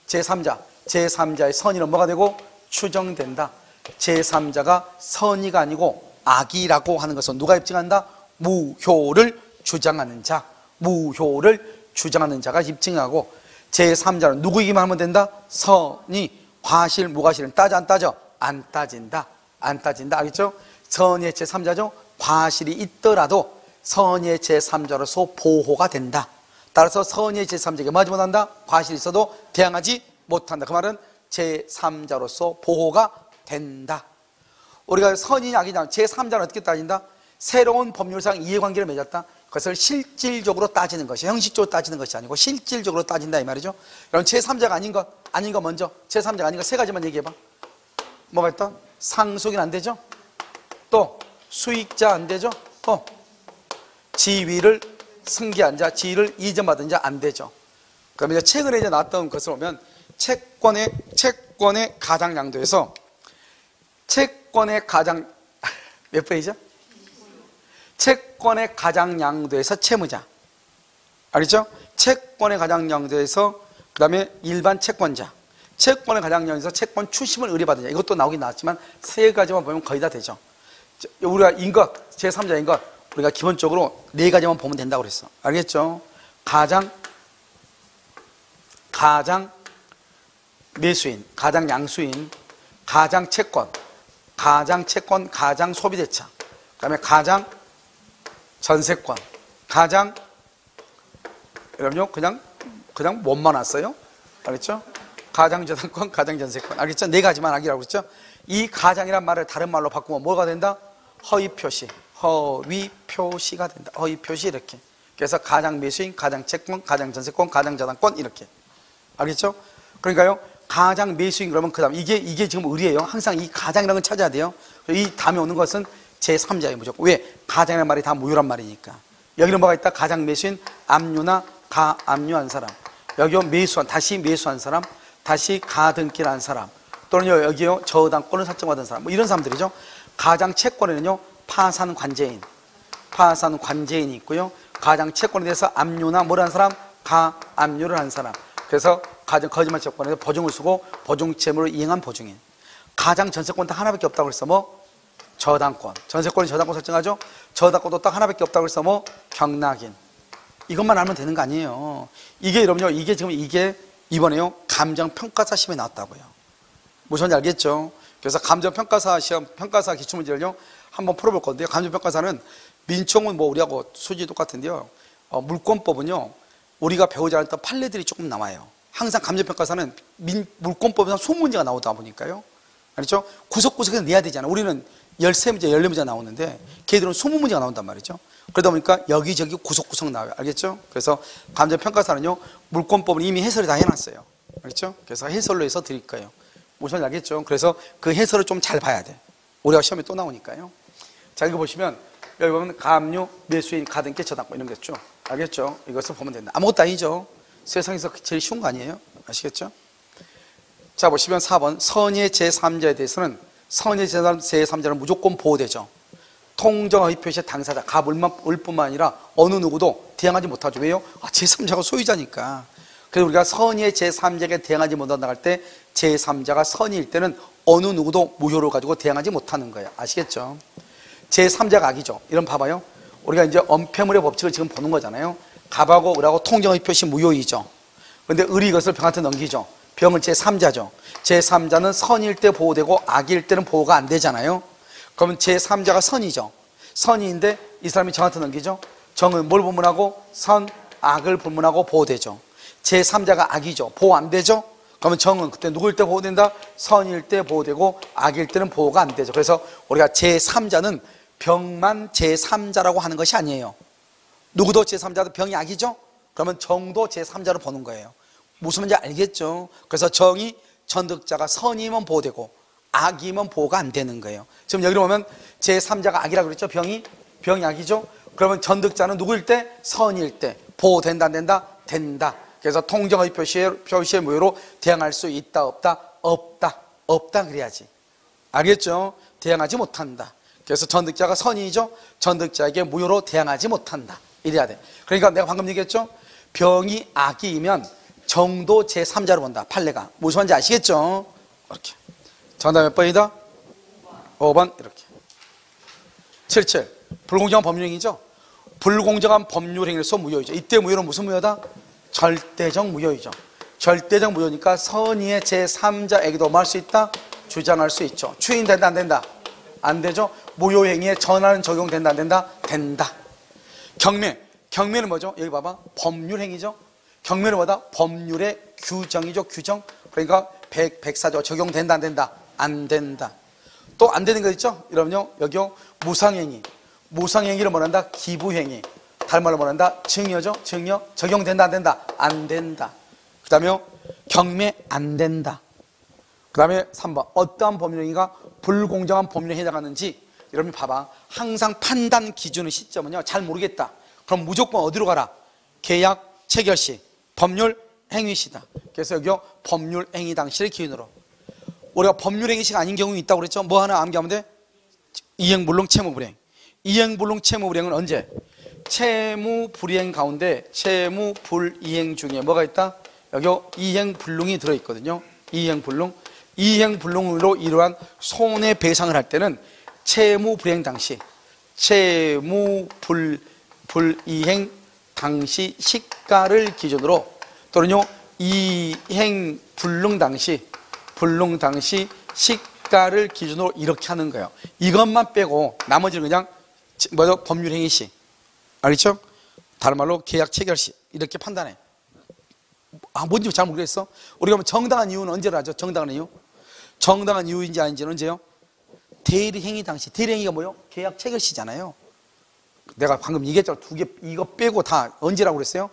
제3자의 선의는 뭐가 되고 추정된다. 제3자가 선의가 아니고 악이라고 하는 것은 누가 입증한다? 무효를 주장하는 자, 무효를 주장하는 자가 입증하고 제3자는 누구이기만 하면 된다? 선의, 과실, 무과실은 따져 안 따져? 안 따진다. 안 따진다. 알겠죠? 선의의 제3자죠. 과실이 있더라도 선의의 제3자로서 보호가 된다. 따라서 선의의 제3자에게 뭐하지 못한다? 과실이 있어도 대항하지 못한다. 그 말은 제3자로서 보호가 된다. 우리가 선이냐 악이냐 제3자는 어떻게 따진다? 새로운 법률상 이해관계를 맺었다. 그것을 실질적으로 따지는 것이, 형식적으로 따지는 것이 아니고 실질적으로 따진다 이 말이죠. 그럼 제3자가 아닌 것 먼저, 제3자가 아닌 것 세 가지만 얘기해봐. 뭐가 있다? 상속인 안 되죠? 또 수익자 안 되죠? 또 지위를 승계한 자, 지위를 이전받은 자 안 되죠. 그럼 이제 최근에 이제 나왔던 것을 보면 채권의 가장양도에서 채권의 가장 몇 번이죠? 채권의 가장양도에서 채무자, 알겠죠? 채권의 가장양도에서 그 다음에 일반 채권자, 채권의 가장양도에서 채권 추심을 의뢰받은 자, 이것도 나오긴 나왔지만 세 가지만 보면 거의 다 되죠. 우리가 인것, 제3자인 것 우리가 기본적으로 네 가지만 보면 된다고 그랬어. 알겠죠? 가장 매수인, 가장 양수인, 가장 채권, 가장 소비대차, 그 다음에 가장 전세권, 여러분요 그냥 몸만 왔어요. 알겠죠? 가장 저당권, 가장 전세권. 알겠죠? 네 가지만 하기라고 그랬죠? 이 가장이란 말을 다른 말로 바꾸면 뭐가 된다? 허위 표시가 된다. 허위 표시 이렇게. 그래서 가장 매수인, 가장 채권, 가장 전세권, 가장 저당권 이렇게. 알겠죠? 그러니까요. 가장 매수인 그러면 그 다음 이게 지금 의리예요. 항상 이 가장이라는 건 찾아야 돼요. 이 다음에 오는 것은 제3자의 무조건. 왜? 가장이라는 말이 다 무효란 말이니까. 여기는 뭐가 있다? 가장 매수인, 압류나 가압류한 사람. 여기요 다시 매수한 사람, 다시 가등기한 사람, 또는 여기요 저당권을 설정받은 사람, 뭐 이런 사람들이죠. 가장 채권에는요 파산 관제인이 있고요. 가장 채권에 대해서 압류나 뭐라는 사람? 가압류를 한 사람. 그래서 가장 거짓말 채권에서 보증을 쓰고 보증 채무를 이행한 보증인. 가장 전세권 딱 하나밖에 없다고 그랬어. 뭐? 저당권. 전세권이 저당권 설정하죠. 저당권도 딱 하나밖에 없다고 그랬어. 뭐? 경락인. 이것만 알면 되는 거 아니에요. 이게 여러분요, 이게 이번에요 감정평가사 시험에 나왔다고요. 무슨 말인지 알겠죠? 그래서 감정평가사 시험 평가사 기출문제를요 한번 풀어볼 건데요. 감정평가사는 민총은 뭐 우리하고 수준이 똑같은데요. 물권법은요 우리가 배우지 않았던 판례들이 조금 나와요. 항상 감정평가사는 물권법에서 소문제가 나오다 보니까요. 알죠? 구석구석에서 내야 되잖아. 우리는 13문제, 14문제가 나오는데 걔들은 20문제가 나온단 말이죠. 그러다 보니까 여기저기 구석구석 나와요. 알겠죠? 그래서 감정평가사는요 물권법은 이미 해설을 다 해놨어요. 알겠죠? 그래서 해설로 해서 드릴 거예요. 무슨 말인지 알겠죠? 그래서 그 해설을 좀 잘 봐야 돼. 우리가 시험에 또 나오니까요. 자, 이거 보시면 여기 보면 가압류, 매수인, 가등기, 저당권 이런 게 있죠. 알겠죠? 이것을 보면 된다. 아무것도 아니죠. 세상에서 제일 쉬운 거 아니에요? 아시겠죠? 자, 보시면 4번 선의의 제3자에 대해서는 선의의 제3자는 무조건 보호되죠. 통정의 표시의 당사자, 가을 뿐만 아니라 어느 누구도 대항하지 못하죠. 왜요? 제3자가 소유자니까. 그래서 우리가 선의의 제3자에게 대항하지 못한다고 할 때 제3자가 선의일 때는 어느 누구도 무효를 가지고 대항하지 못하는 거예요. 아시겠죠? 제3자가 악이죠. 이런 봐봐요. 우리가 이제 엄폐물의 법칙을 지금 보는 거잖아요. 갑하고 을하고 통정의 표시 무효이죠. 근데 을이 이것을 병한테 넘기죠. 병은 제3자죠. 제3자는 선일 때 보호되고 악일 때는 보호가 안 되잖아요. 그러면 제3자가 선이죠. 선이인데 이 사람이 정한테 넘기죠. 정은 뭘 불문하고? 선, 악을 불문하고 보호되죠. 제3자가 악이죠. 보호 안 되죠. 그러면 정은 그때 누구일 때 보호된다? 선일 때 보호되고 악일 때는 보호가 안 되죠. 그래서 우리가 제3자는 병만 제3자라고 하는 것이 아니에요. 누구도 제3자도 병이 악이죠? 그러면 정도 제3자로 보는 거예요. 무슨 말인지 알겠죠? 그래서 정이 전득자가 선이면 보호되고 악이면 보호가 안 되는 거예요. 지금 여기로 보면 제3자가 악이라고 그랬죠? 병이 악이죠? 그러면 전득자는 누구일 때? 선일 때. 보호된다 안 된다? 된다. 그래서 통정의 표시의 무효로 대항할 수 있다 없다? 없다 그래야지. 알겠죠? 대항하지 못한다. 그래서 전득자가 선이죠? 전득자에게 무효로 대항하지 못한다. 이래야 돼. 그러니까 내가 방금 얘기했죠? 병이 악이면 정도 제3자로 본다. 판례가. 무슨 말인지 아시겠죠? 이렇게. 정답 몇 번이다? 5번 이렇게. 77. 불공정한 법률행위죠? 불공정한 법률행위로서 무효이죠. 이때 무효는 무슨 무효다? 절대적 무효이죠. 절대적 무효니까 선의의 제3자에게도 뭐 할 수 있다? 주장할 수 있죠. 추인된다 안 된다? 안 되죠. 무효행위에 전환은 적용된다 안 된다? 된다. 경매는 뭐죠? 여기 봐봐, 법률행위죠. 경매는 뭐다? 법률의 규정이죠. 규정. 그러니까 104조 적용된다 안 된다? 안 된다. 또 안 되는 거 있죠? 여러분요, 여기요, 무상행위. 무상행위를 뭐란다? 기부행위. 다른 말로 뭐란다? 증여죠. 증여. 적용된다 안 된다? 안 된다. 그 다음에 경매 안 된다. 그 다음에 3번, 어떠한 법률행위가 불공정한 법률에 해당하는지. 여러분 봐봐, 항상 판단 기준의 시점은요, 잘 모르겠다. 그럼 무조건 어디로 가라? 계약 체결시, 법률 행위시다. 그래서 여기요, 법률 행위 당시의 기준으로. 우리가 법률 행위시가 아닌 경우 있다고 그랬죠. 뭐 하나 암기하면 돼? 이행불능 채무불이행. 이행불능 채무불이행은 언제? 채무불이행 가운데 채무불이행 중에 뭐가 있다? 여기 이행불능이 들어있거든요. 이행불능. 이행불능으로 이러한 손해배상을 할 때는 채무불이행 당시, 채무불이행 당시 시가를 기준으로, 또는요 이행불능 당시, 불능 당시 시가를 기준으로 이렇게 하는 거예요. 이것만 빼고 나머지는 그냥 뭐죠? 법률행위시, 알겠죠? 다른 말로 계약 체결시, 이렇게 판단해. 뭔지 잘 모르겠어? 우리가 정당한 이유는 언제로 하죠? 정당한 이유? 정당한 이유인지 아닌지는 언제요? 대리행위 당시. 대리행위가 뭐요? 계약 체결시잖아요. 내가 방금 얘기했잖아. 두 개, 이거 빼고 다 언제라고 그랬어요?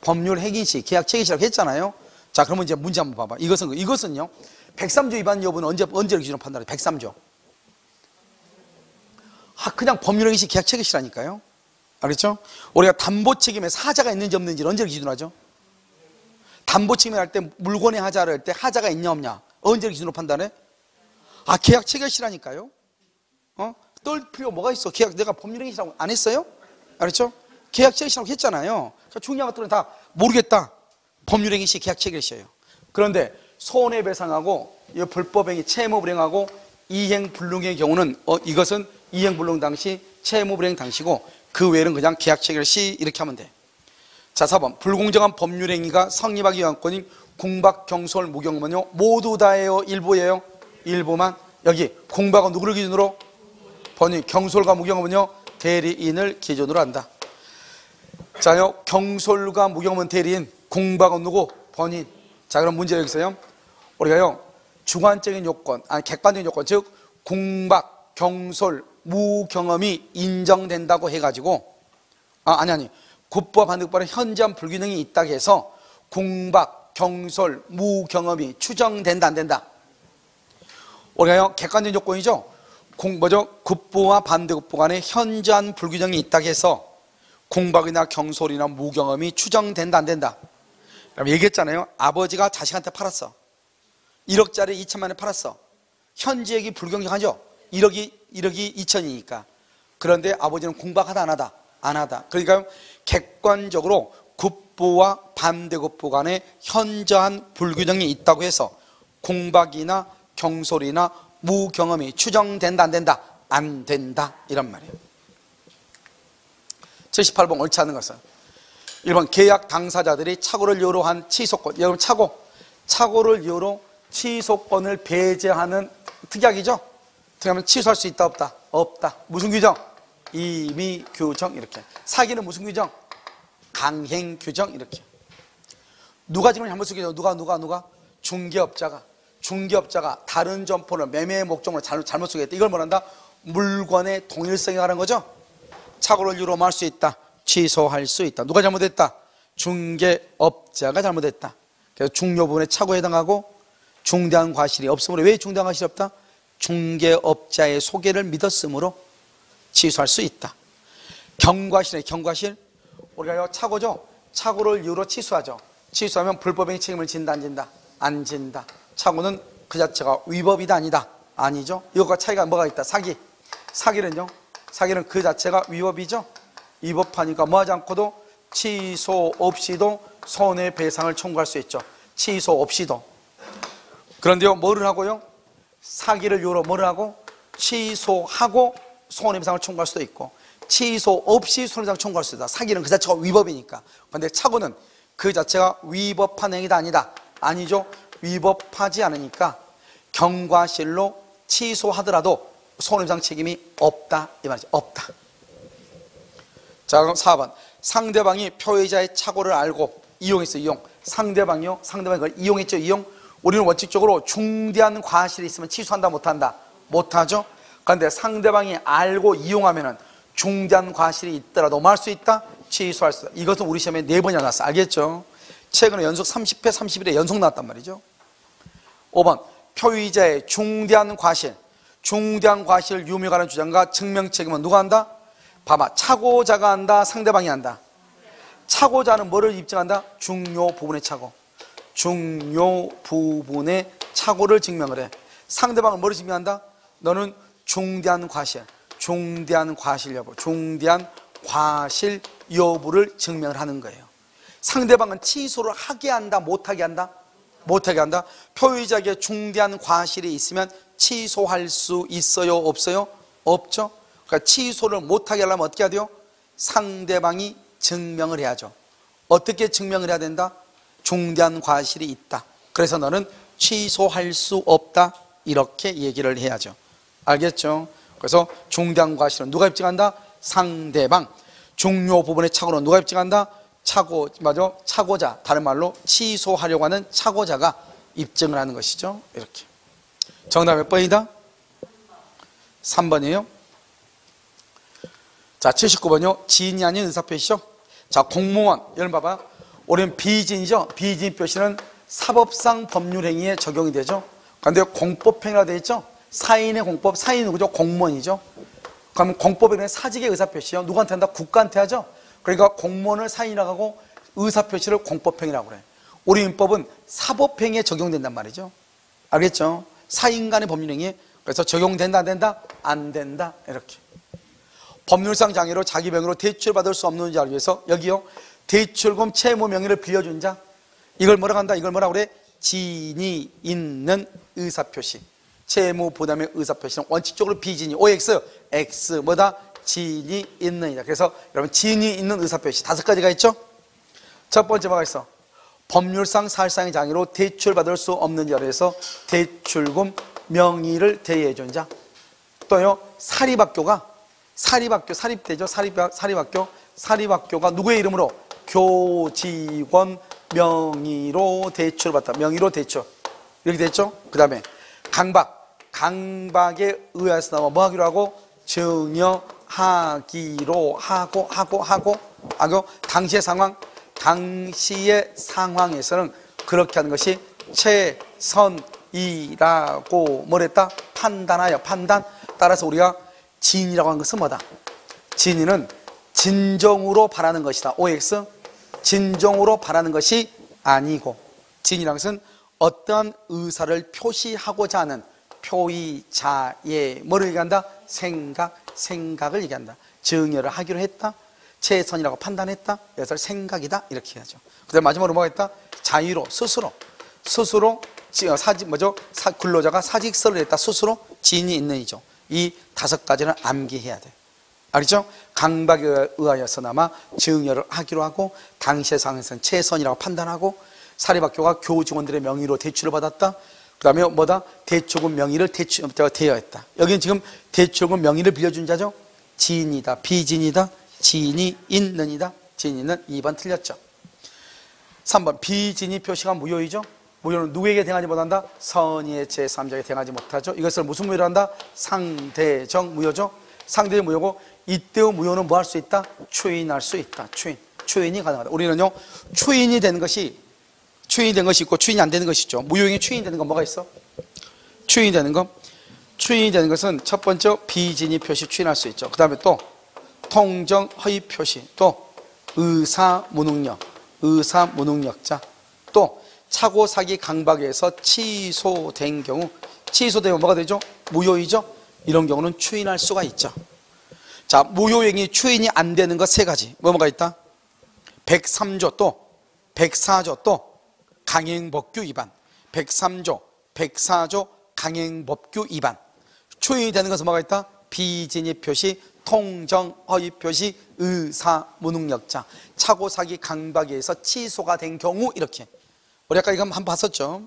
법률 행위시, 계약 체결시라고 했잖아요. 자, 그러면 이제 문제 한번 봐봐. 이것은요, 103조 위반 여부는 언제를 기준으로 판단해? 103조. 그냥 법률 행위시, 계약 체결시라니까요. 알겠죠? 우리가 담보 책임에 하자가 있는지 없는지 언제를 기준으로 하죠? 담보 책임을 할 때, 물건의 하자를 할 때 하자가 있냐 없냐 언제를 기준으로 판단해? 계약 체결시라니까요. 떨 필요 뭐가 있어? 계약, 내가 법률행위시라고 안 했어요? 알았죠? 계약 체결시라고 했잖아요. 중요한 것들은 다 모르겠다. 법률행위시, 계약 체결시예요. 그런데 손해배상하고 불법행위, 채무불이행하고 이행불능의 경우는 이것은 이행불능 당시, 채무불이행 당시고, 그 외에는 그냥 계약 체결시 이렇게 하면 돼. 자, 4번, 불공정한 법률행위가 성립하기 위한권인 공박, 경솔, 무경은요 모두 다예요? 일부예요? 일부만. 여기 공박은 누구를 기준으로? 본인. 경솔과 무경험은요 대리인을 기준으로 한다. 자요, 경솔과 무경험은 대리인, 공박은 누구? 본인. 자, 그럼 문제 여기 있어요. 우리가요 주관적인 요건, 객관적인 요건, 즉 공박, 경솔, 무경험이 인정된다고 해가지고 국부와 반대국부는 현저한 불균형이 있다고 해서 공박, 경솔, 무경험이 추정된다 안 된다? 우리가요 객관적인 요건이죠. 국부와 반대국부 간에 현저한 불균형이 있다고 해서 공박이나 경솔이나 무경험이 추정된다 안 된다? 얘기했잖아요. 아버지가 자식한테 팔았어. 1억짜리 2천만에 팔았어. 현지액이 불경정하죠. 1억이 2천이니까. 그런데 아버지는 공박하다 안 하다? 안 하다. 그러니까 객관적으로 국부와 반대국부 간에 현저한 불균형이 있다고 해서 공박이나 경솔이나 무경험이 추정된다 안 된다? 안 된다, 이란 말이에요. 78번 옳지 않은 것은 1번, 계약 당사자들이 착오를 이유로 한 취소권. 여러분 착오를 이유로 취소권을 배제하는 특약이죠. 특약하면 취소할 수 있다 없다? 없다. 무슨 규정? 임의 규정. 이렇게. 사기는 무슨 규정? 강행 규정. 이렇게. 누가 지금 잘못 쓰겠죠? 누가? 중개업자가 다른 점포를 매매 목적으로 잘못 쓰겠다. 이걸 뭐란다? 물건의 동일성에 관한 거죠. 착오를 이유로 할 수 있다. 취소할 수 있다. 누가 잘못했다? 중개업자가 잘못했다. 그래서 중요 부분에 착오에 해당하고 중대한 과실이 없으므로. 왜 중대한 과실이 없다? 중개업자의 소개를 믿었으므로 취소할 수 있다. 경과실. 우리가 착오죠. 착오를 이유로 취소하죠. 취소하면 불법행위 책임을 진다 안 진다? 안 진다. 착오는 그 자체가 위법이다 아니다? 아니죠. 이것과 차이가 뭐가 있다? 사기는요, 사기는 그 자체가 위법이죠. 위법하니까 뭐 하지 않고도 취소 없이도 손해배상을 청구할 수 있죠. 취소 없이도. 그런데요, 뭐를 하고요? 사기를 이유로 뭐를 하고? 취소하고 손해배상을 청구할 수도 있고, 취소 없이 손해배상을 청구할 수 있다. 사기는 그 자체가 위법이니까. 그런데 착오는 그 자체가 위법한 행위다 아니다? 아니죠. 위법하지 않으니까 경과실로 취소하더라도 손해배상 책임이 없다 이 말이죠. 없다. 자, 그럼 4번. 상대방이 표의자의 착오를 알고 이용했어. 이용. 상대방이 그걸 이용했죠. 이용. 우리는 원칙적으로 중대한 과실이 있으면 취소한다 못한다? 못하죠. 그런데 상대방이 알고 이용하면은 중대한 과실이 있더라도 뭐 할 수 있다? 취소할 수 있다. 이것은 우리 시험에 4번이나 나왔어. 알겠죠? 최근에 연속 30회, 31회 연속 나왔단 말이죠. 5번. 표의자의 중대한 과실. 중대한 과실 유무에 주장과 증명 책임은 누가 한다? 봐봐. 착오자가 한다? 상대방이 한다? 착오자는 뭐를 입증한다? 중요 부분의 착오. 중요 부분의 착오를 증명을 해. 상대방은 뭐를 증명한다? 너는 중대한 과실 여부, 중대한 과실 여부를 증명을 하는 거예요. 상대방은 취소를 하게 한다, 못하게 한다? 못하게 한다. 표의자에게 중대한 과실이 있으면 취소할 수 있어요, 없어요? 없죠. 그러니까 취소를 못하게 하려면 어떻게 해야 돼요? 상대방이 증명을 해야죠. 어떻게 증명을 해야 된다? 중대한 과실이 있다. 그래서 너는 취소할 수 없다. 이렇게 얘기를 해야죠. 알겠죠? 그래서 중대한 과실은 누가 입증한다? 상대방. 중요 부분의 착오는 누가 입증한다? 착오자. 다른 말로 취소하려고 하는 착오자가 입증을 하는 것이죠. 이렇게. 정답 몇 번이다? 3번이에요. 자, 79번이요. 지인이 아닌 의사표시죠. 자, 공무원. 여러분 봐봐. 우리는 비진이죠. 비진 표시는 사법상 법률행위에 적용이 되죠. 그런데 공법행위라 되어 있죠. 사인의 공법. 사인이 누구죠? 공무원이죠. 그럼 공법에는 사직의 의사표시요. 누구한테 한다? 국가한테 하죠. 그러니까 공무원을 사인이라고 하고 의사표시를 공법행위라고 그래. 우리 민법은 사법행위에 적용된단 말이죠. 알겠죠? 사인 간의 법률행위에. 그래서 적용된다 안 된다? 안 된다. 이렇게. 법률상 장애로 자기 명의로 대출받을 수 없는 자를 위해서 여기요. 대출금 채무 명의를 빌려준 자. 이걸 뭐라고 한다? 이걸 뭐라고 그래? 진이 있는 의사표시. 채무 부담의 의사표시는 원칙적으로 비진이 OX, X 뭐다? 진이 있는이다. 그래서 여러분 진이 있는 의사표시 5가지가 있죠? 첫 번째 뭐가 있어? 법률상 사실상의 장애로 대출받을 수 없는 자를 위해서 대출금 명의를 대여해준 자. 또요 사립학교가 사립되죠. 사립학교가 누구의 이름으로? 교직원 명의로 대출을 받다. 명의로 대출. 이렇게 됐죠? 그 다음에 강박에 의해서 뭐 하기로 하고? 증여하기로 하고 당시의 상황에서는 그렇게 하는 것이 최선이라고 뭐랬다? 판단. 따라서 우리가 진이라고 하는 것은 뭐다? 진이는 진정으로 바라는 것이다. OX 진정으로 바라는 것이 아니고, 진이라는 것은 어떠한 의사를 표시하고자 하는 표의자의 뭐를 얘기한다? 생각을 얘기한다. 증여를 하기로 했다. 최선이라고 판단했다. 이것을 생각이다. 이렇게 해야죠. 그 다음에 마지막으로 뭐가 있다? 자유로 스스로 근로자가 사직서를 냈다. 스스로 진이 있는 이죠. 이 5가지는 암기해야 돼. 알겠죠? 강박에 의하여서나마 증여를 하기로 하고, 당시의 상황에서는 최선이라고 판단하고, 사립학교가 교직원들의 명의로 대출을 받았다. 그 다음에 뭐다? 대출금 명의를 대여했다. 여기는 지금 대출금 명의를 빌려준 자죠. 진이다, 비진이다, 진이 있는이다. 진이 있는 2번 틀렸죠. 3번 비진이 표시가 무효이죠. 무효는 누구에게 대응하지 못한다? 선의의 제3자에게 대응하지 못하죠. 이것을 무슨 무효로 한다? 상대적 무효죠. 상대적 무효고, 이때의 무효는 뭐 할 수 있다? 추인할 수 있다. 추인이 가능하다. 우리는요 추인이 된 것이 있고 추인이 안 되는 것이 있죠. 무효행위 추인이 되는 건 뭐가 있어? 추인이 되는 것은 첫 번째 비진이 표시 추인할 수 있죠. 그 다음에 또 통정 허위 표시, 또 의사무능력자, 또 착오 사기 강박에 의해서 취소된 경우, 취소되면 뭐가 되죠? 무효이죠. 이런 경우는 추인할 수가 있죠. 자, 무효행위 추인이 안 되는 것 3가지. 뭐가 있다? 103조 또 104조 또 강행법규 위반. 103조 104조 강행법규 위반. 추인이 되는 것은 뭐가 있다? 비진이 표시 통정, 허위 표시, 의사, 무능력자, 착오, 사기, 강박에 의해서 취소가 된 경우 이렇게. 우리 아까 이거 한번 봤었죠.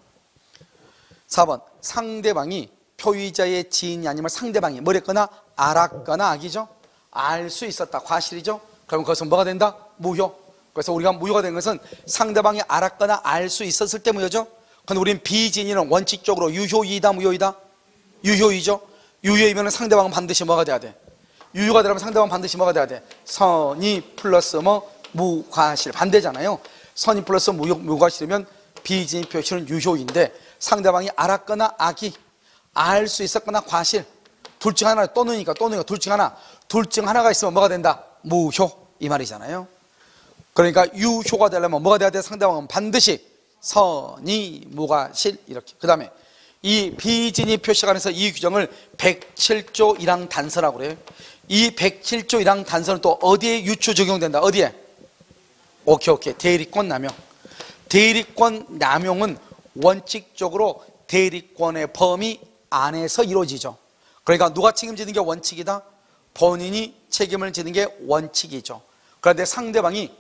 4번 상대방이 표의자의 지인이 아니면 상대방이 뭐랬거나 알았거나 악이죠. 알 수 있었다, 과실이죠. 그러면 그것은 뭐가 된다? 무효. 그래서 우리가 무효가 된 것은 상대방이 알았거나 알 수 있었을 때 무효죠. 근데 우리는 비지인은 원칙적으로 유효이다, 무효이다? 유효이죠. 유효이면 상대방은 반드시 뭐가 돼야 돼? 유효가 되려면 상대방은 반드시 뭐가 돼야 돼? 선의 플러스 뭐 무과실, 반대잖아요. 선의 플러스 무과실이면 비지인 표시는 유효인데, 상대방이 알았거나 악이, 알 수 있었거나 과실, 둘 중 하나, 또는이니까 둘 중 하나, 둘 중 하나가 있으면 뭐가 된다? 무효, 이 말이잖아요. 그러니까 유효가 되려면 뭐가 돼야 돼? 상대방은 반드시 선의 무과실, 이렇게. 그 다음에 이 비진이 표시관에서 이 규정을 107조 1항 단서라고 그래요. 이 107조 1항 단서는 또 어디에 유추 적용된다? 어디에? 오케이. 대리권 남용. 대리권 남용은 원칙적으로 대리권의 범위 안에서 이루어지죠. 그러니까 누가 책임지는 게 원칙이다? 본인이 책임을 지는 게 원칙이죠. 그런데 상대방이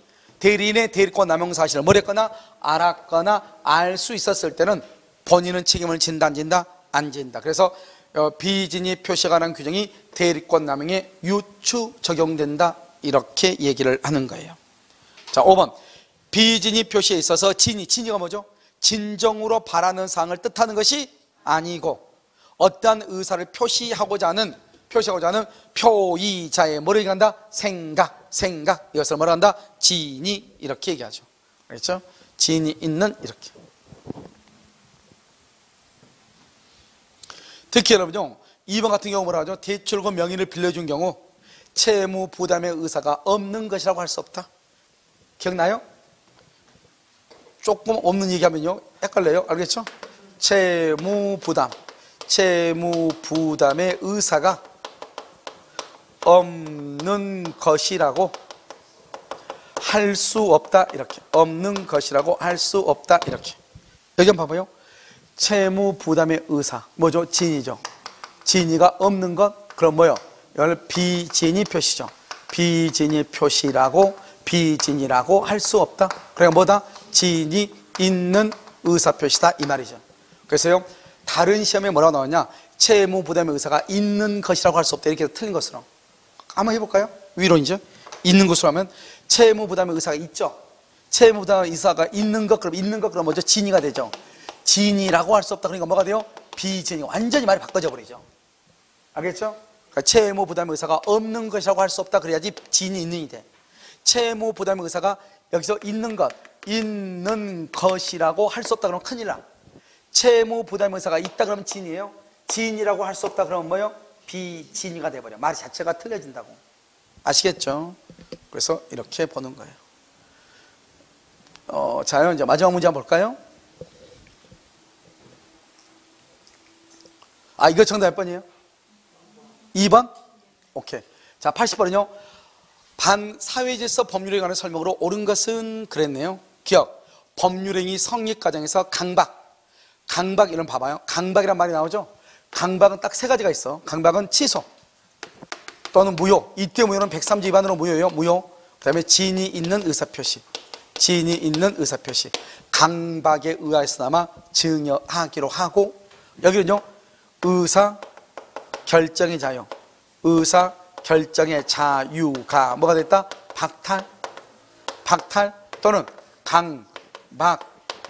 대리인의 대리권 남용 사실을 뭐랬거나 알았거나 알 수 있었을 때는 본인은 책임을 진다, 안 진다? 안 진다. 그래서 비진이 표시에 관한 규정이 대리권 남용에 유추 적용된다, 이렇게 얘기를 하는 거예요. 자, 5번 비진이 표시에 있어서 진이가 뭐죠? 진정으로 바라는 사항을 뜻하는 것이 아니고 어떠한 의사를 표시하고자 하는 표의자의 뭐를 얘기한다? 생각, 이것을 뭐라 한다? 진이, 이렇게 얘기하죠. 그렇죠? 진이 있는, 이렇게. 특히 여러분요, 2번 같은 경우 뭐라 하죠? 대출권 명의를 빌려준 경우 채무 부담의 의사가 없는 것이라고 할 수 없다. 기억나요? 조금 없는 얘기하면요 헷갈려요. 알겠죠? 채무 부담의 의사가 없는 것이라고 할 수 없다, 이렇게. 없는 것이라고 할 수 없다, 이렇게. 여기 한번 봐봐요. 채무 부담의 의사 뭐죠? 진이죠. 진이가 없는 것, 그럼 뭐요? 이걸 비진이 표시죠. 비진이 표시라고, 비진이라고 할 수 없다. 그러니까 뭐다? 진이 있는 의사표시다, 이 말이죠. 그래서요, 다른 시험에 뭐라고 나오냐? 채무 부담의 의사가 있는 것이라고 할 수 없다, 이렇게 틀린 것으로. 한번 해볼까요? 위론이죠. 있는 것으로 하면 채무 부담의 의사가 있죠. 채무 부담의 의사가 있는 것, 그럼 뭐죠? 진이가 되죠. 진이라고 할 수 없다. 그러니까 뭐가 돼요? 비진이. 완전히 말이 바꿔져 버리죠. 알겠죠? 그러니까 채무 부담의 의사가 없는 것이라고 할 수 없다. 그래야지 진이 있는이 돼. 채무 부담의 의사가 여기서 있는 것이라고 할 수 없다 그러면 큰일 나. 채무 부담의 의사가 있다 그러면 진이에요. 진이라고 할 수 없다 그러면 뭐예요? 비진이가 돼버려. 말 자체가 틀려진다고. 아시겠죠? 그래서 이렇게 보는 거예요. 자, 이제 마지막 문제 한번 볼까요? 이거 정답 몇 번이에요? 2번? 오케이. 자, 80번은요. 반사회질서 법률에 관한 설명으로 옳은 것은 그랬네요. 기억. 법률행위 성립 과정에서 강박 이런 봐봐요. 강박이란 말이 나오죠. 강박은 딱 세 가지가 있어. 강박은 취소 또는 무효. 이때 무효는 103조 위반으로 무효예요. 무효. 그 다음에 진이 있는 의사표시. 강박에 의하여서나마 증여하기로 하고, 여기는요 의사 결정의 자유가 뭐가 됐다? 박탈 또는 강박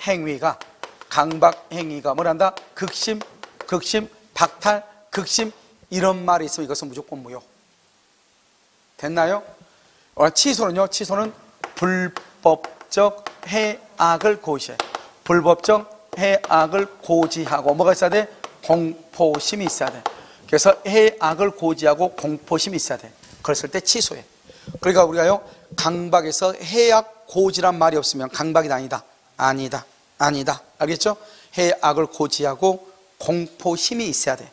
행위가 뭐란다? 극심, 박탈, 극심, 이런 말이 있으면 이것은 무조건 무효. 됐나요? 취소는 불법적 해악을 고지하고 뭐가 있어야 돼? 공포심이 있어야 돼. 그래서 해악을 고지하고 공포심이 있어야 돼. 그랬을 때 취소해. 그러니까 우리가요, 강박에서 해악 고지란 말이 없으면 강박이 아니다. 알겠죠? 해악을 고지하고 공포심이 있어야 돼.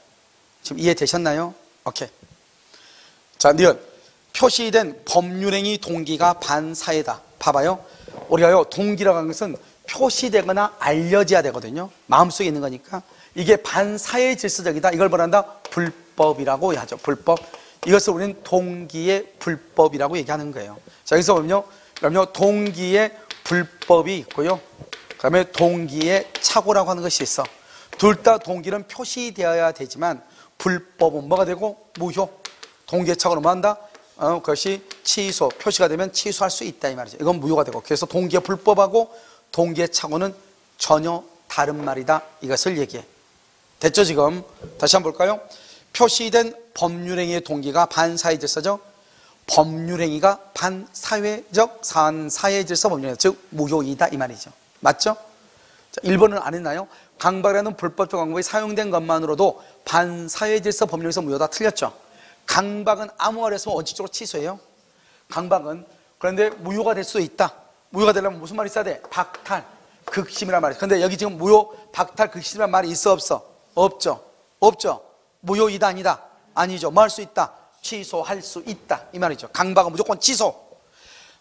지금 이해되셨나요? 오케이. 자, 니은 표시된 법률행위 동기가 반사회다. 봐봐요. 우리가요, 동기라고 하는 것은 표시되거나 알려져야 되거든요. 마음속에 있는 거니까. 이게 반사회 질서적이다. 이걸 뭐란다? 불법이라고 하죠. 불법. 이것을 우리는 동기의 불법이라고 얘기하는 거예요. 자, 여기서 보면요, 동기의 불법이 있고요, 그 다음에 동기의 착오라고 하는 것이 있어. 둘 다 동기는 표시되어야 되지만 불법은 뭐가 되고? 무효. 동기의 착오는 뭐 한다? 그것이 취소, 표시가 되면 취소할 수 있다 이 말이죠. 이건 무효가 되고, 그래서 동기의 불법하고 동기의 착오는 전혀 다른 말이다, 이것을 얘기해. 됐죠 지금? 다시 한번 볼까요? 표시된 법률행위의 동기가 반사회 질서죠. 법률행위가 반사회적 사회 질서 법률행위, 즉 무효이다 이 말이죠. 맞죠? 자, 1번은 안 했나요? 강박이라는 불법적 방법이 사용된 것만으로도 반사회 질서 법률에서 무효다. 틀렸죠? 강박은 아무 말에서 원칙적으로 취소해요. 강박은. 그런데 무효가 될 수도 있다. 무효가 되려면 무슨 말이 있어야 돼? 박탈, 극심이란 말이에요. 그런데 여기 지금 무효, 박탈, 극심이란 말이 있어 없어? 없죠. 없죠. 무효이다 아니다? 아니죠. 뭐 할 수 있다? 취소할 수 있다 이 말이죠. 강박은 무조건 취소.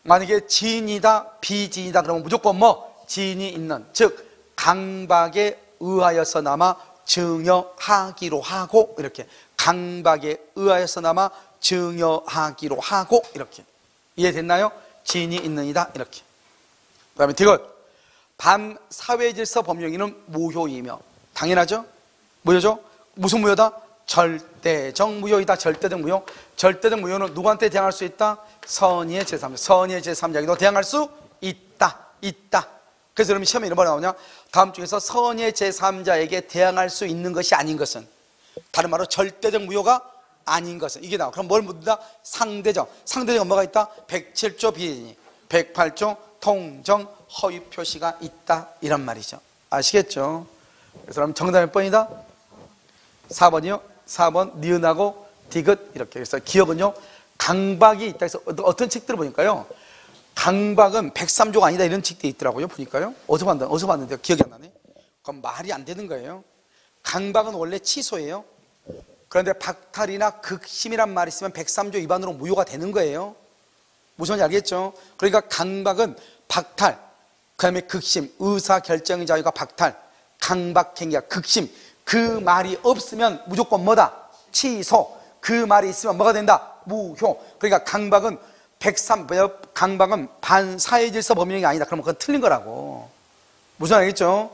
만약에 지인이다 비지인이다 그러면 무조건 뭐? 지인이 있는, 즉 강박에 의하여서나마 증여하기로 하고, 이렇게 강박에 의하여서나마 증여하기로 하고, 이렇게 이해됐나요? 지인이 있는이다 이렇게. 그 다음에 디귿, 반사회질서 법령에는 무효이며, 당연하죠? 무효죠? 무슨 무효다? 절대적 무효이다. 절대적 무효. 절대적 무효는 누구한테 대항할 수 있다? 선의의 제3자. 선의의 제3자에게도 대항할 수 있다. 있다. 그래서 그러면 시험에 이런 말 나오냐? 다음 중에서 선의의 제3자에게 대항할 수 있는 것이 아닌 것은, 다른 말로 절대적 무효가 아닌 것은, 이게 나와. 그럼 뭘 묻는다? 상대적. 상대적은 뭐가 있다? 107조 비리니, 108조 통정 허위 표시가 있다 이런 말이죠. 아시겠죠? 그래서 그럼 정답 몇 번이다? 4번이요. 4번 니은하고 디귿 이렇게. 그래서 기억은요, 강박이 있다 해서 어떤 책들을 보니까요, 강박은 103조가 아니다 이런 책들이 있더라고요. 보니까요. 어디서 봤는데요? 기억이 안 나네. 그럼 말이 안 되는 거예요. 강박은 원래 취소예요. 그런데 박탈이나 극심이란 말이 있으면 103조 위반으로 무효가 되는 거예요. 무슨 말인지 알겠죠? 그러니까 강박은 박탈, 그 다음에 극심, 의사결정의 자유가 박탈, 강박행위가 극심, 그 말이 없으면 무조건 뭐다? 취소. 그 말이 있으면 뭐가 된다? 무효. 그러니까 강박은 강박은 반사회질서 법령이 아니다. 그러면 그건 틀린 거라고. 무슨 알겠죠?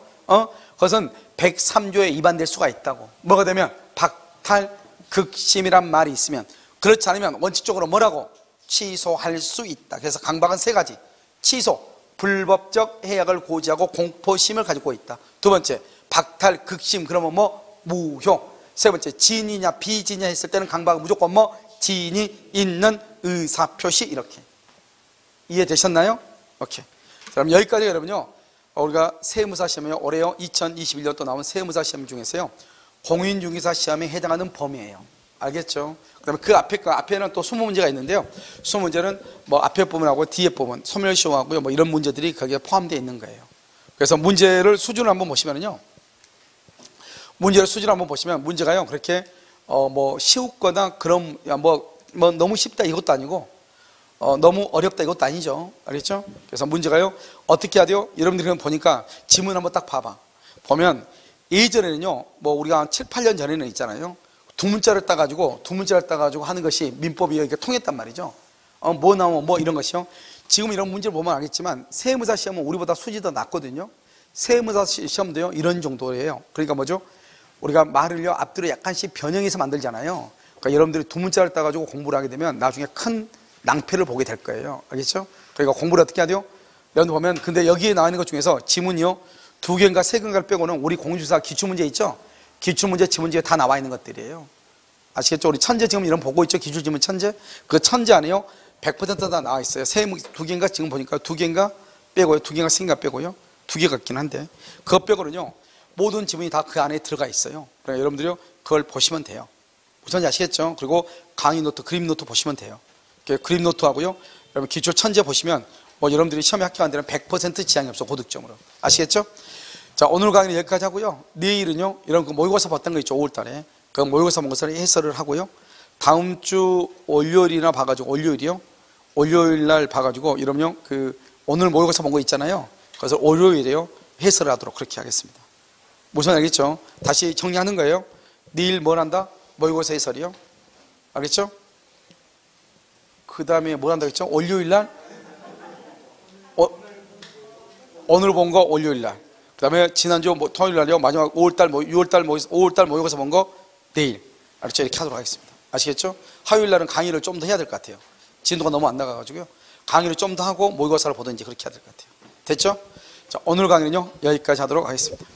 그것은 103조에 위반될 수가 있다고. 뭐가 되면? 박탈, 극심이란 말이 있으면. 그렇지 않으면 원칙적으로 뭐라고? 취소할 수 있다. 그래서 강박은 세 가지. 취소, 불법적 해악을 고지하고 공포심을 가지고 있다. 두 번째, 박탈, 극심, 그러면 뭐? 무효. 세 번째, 지인이냐 비지인이냐 했을 때는 강박은 무조건 뭐? 지인이 있는 의사표시. 이렇게 이해되셨나요? 오케이. 그럼 여기까지 여러분요, 우리가 세무사 시험이요, 올해요 2021년 또 나온 세무사 시험 중에서요 공인중개사 시험에 해당하는 범위예요. 알겠죠? 그다음에 그 앞에는 또 20문제가 있는데요, 20문제는 뭐 앞에 부분하고 뒤에 부분, 소멸시효하고요, 뭐 이런 문제들이 거기에 포함되어 있는 거예요. 그래서 문제를 수준을 한번 보시면요, 문제를 수준을 한번 보시면 문제가요 그렇게 뭐 쉬웠거나 그럼 뭐 너무 쉽다 이것도 아니고 너무 어렵다 이것도 아니죠. 알겠죠? 그래서 문제가요 어떻게 해야 돼요? 여러분들이 보니까 지문 한번 딱 봐봐. 보면 예전에는요, 뭐 우리가 한 7, 8년 전에는 있잖아요, 두 문자를 따가지고 하는 것이 민법이 이렇게 통했단 말이죠. 뭐 나오면 뭐 이런 것이요. 지금 이런 문제를 보면 알겠지만 세무사 시험은 우리보다 수준이 더 낮거든요. 세무사 시험도요 이런 정도예요. 그러니까 뭐죠? 우리가 말을요 앞뒤로 약간씩 변형해서 만들잖아요. 그러니까 여러분들이 두 문자를 따가지고 공부를 하게 되면 나중에 큰 낭패를 보게 될 거예요. 알겠죠? 그러니까 공부를 어떻게 해야 돼요? 여러분 보면, 근데 여기에 나와 있는 것 중에서 지문이요 2개인가 3개인가를 빼고는 우리 공인중개사 기출문제 있죠? 기출문제, 지문제에 다 나와 있는 것들이에요. 아시겠죠? 우리 천재 지금 이런 보고 있죠? 기출지문 천재? 그 천재 안에요 100% 다 나와 있어요. 2개인가 지금 보니까 2개인가 빼고요, 2개인가 3개인가 빼고요, 2개 같긴 한데 그거 빼고는요 모든 지문이 다 그 안에 들어가 있어요. 그러니까 여러분들이요 그걸 보시면 돼요. 무슨 말인지 아시겠죠? 그리고 강의 노트, 그림 노트 보시면 돼요. 그림 노트 하고요, 여러분 기초 천재 보시면 뭐 여러분들이 시험에 합격한 데는 100% 지장이 없어, 고득점으로. 아시겠죠? 자, 오늘 강의는 여기까지 하고요, 내일은요 이런 그 모의고사 봤던 거 있죠, 5월달에 그 모의고사 본 것을 해설을 하고요, 다음 주 월요일이나 봐가지고 월요일 날 봐가지고 여러분요 그 오늘 모의고사 본 거 있잖아요, 그래서 월요일에요 해설을 하도록 그렇게 하겠습니다. 무슨 알겠죠? 다시 정리하는 거예요. 내일 뭘 한다? 모의고사 해설이요. 알겠죠? 그 다음에 뭘 한다고 했죠? 월요일 날? 오늘 본 거 월요일 날. 그 다음에 지난주 뭐 토요일 날이요. 마지막 5월달, 5월달 모의고사 본 거 내일. 알았죠? 이렇게 하도록 하겠습니다. 아시겠죠? 화요일 날은 강의를 좀 더 해야 될 것 같아요. 진도가 너무 안 나가가지고요. 강의를 좀 더 하고 모의고사를 보든지 그렇게 해야 될 것 같아요. 됐죠? 자, 오늘 강의는요, 여기까지 하도록 하겠습니다.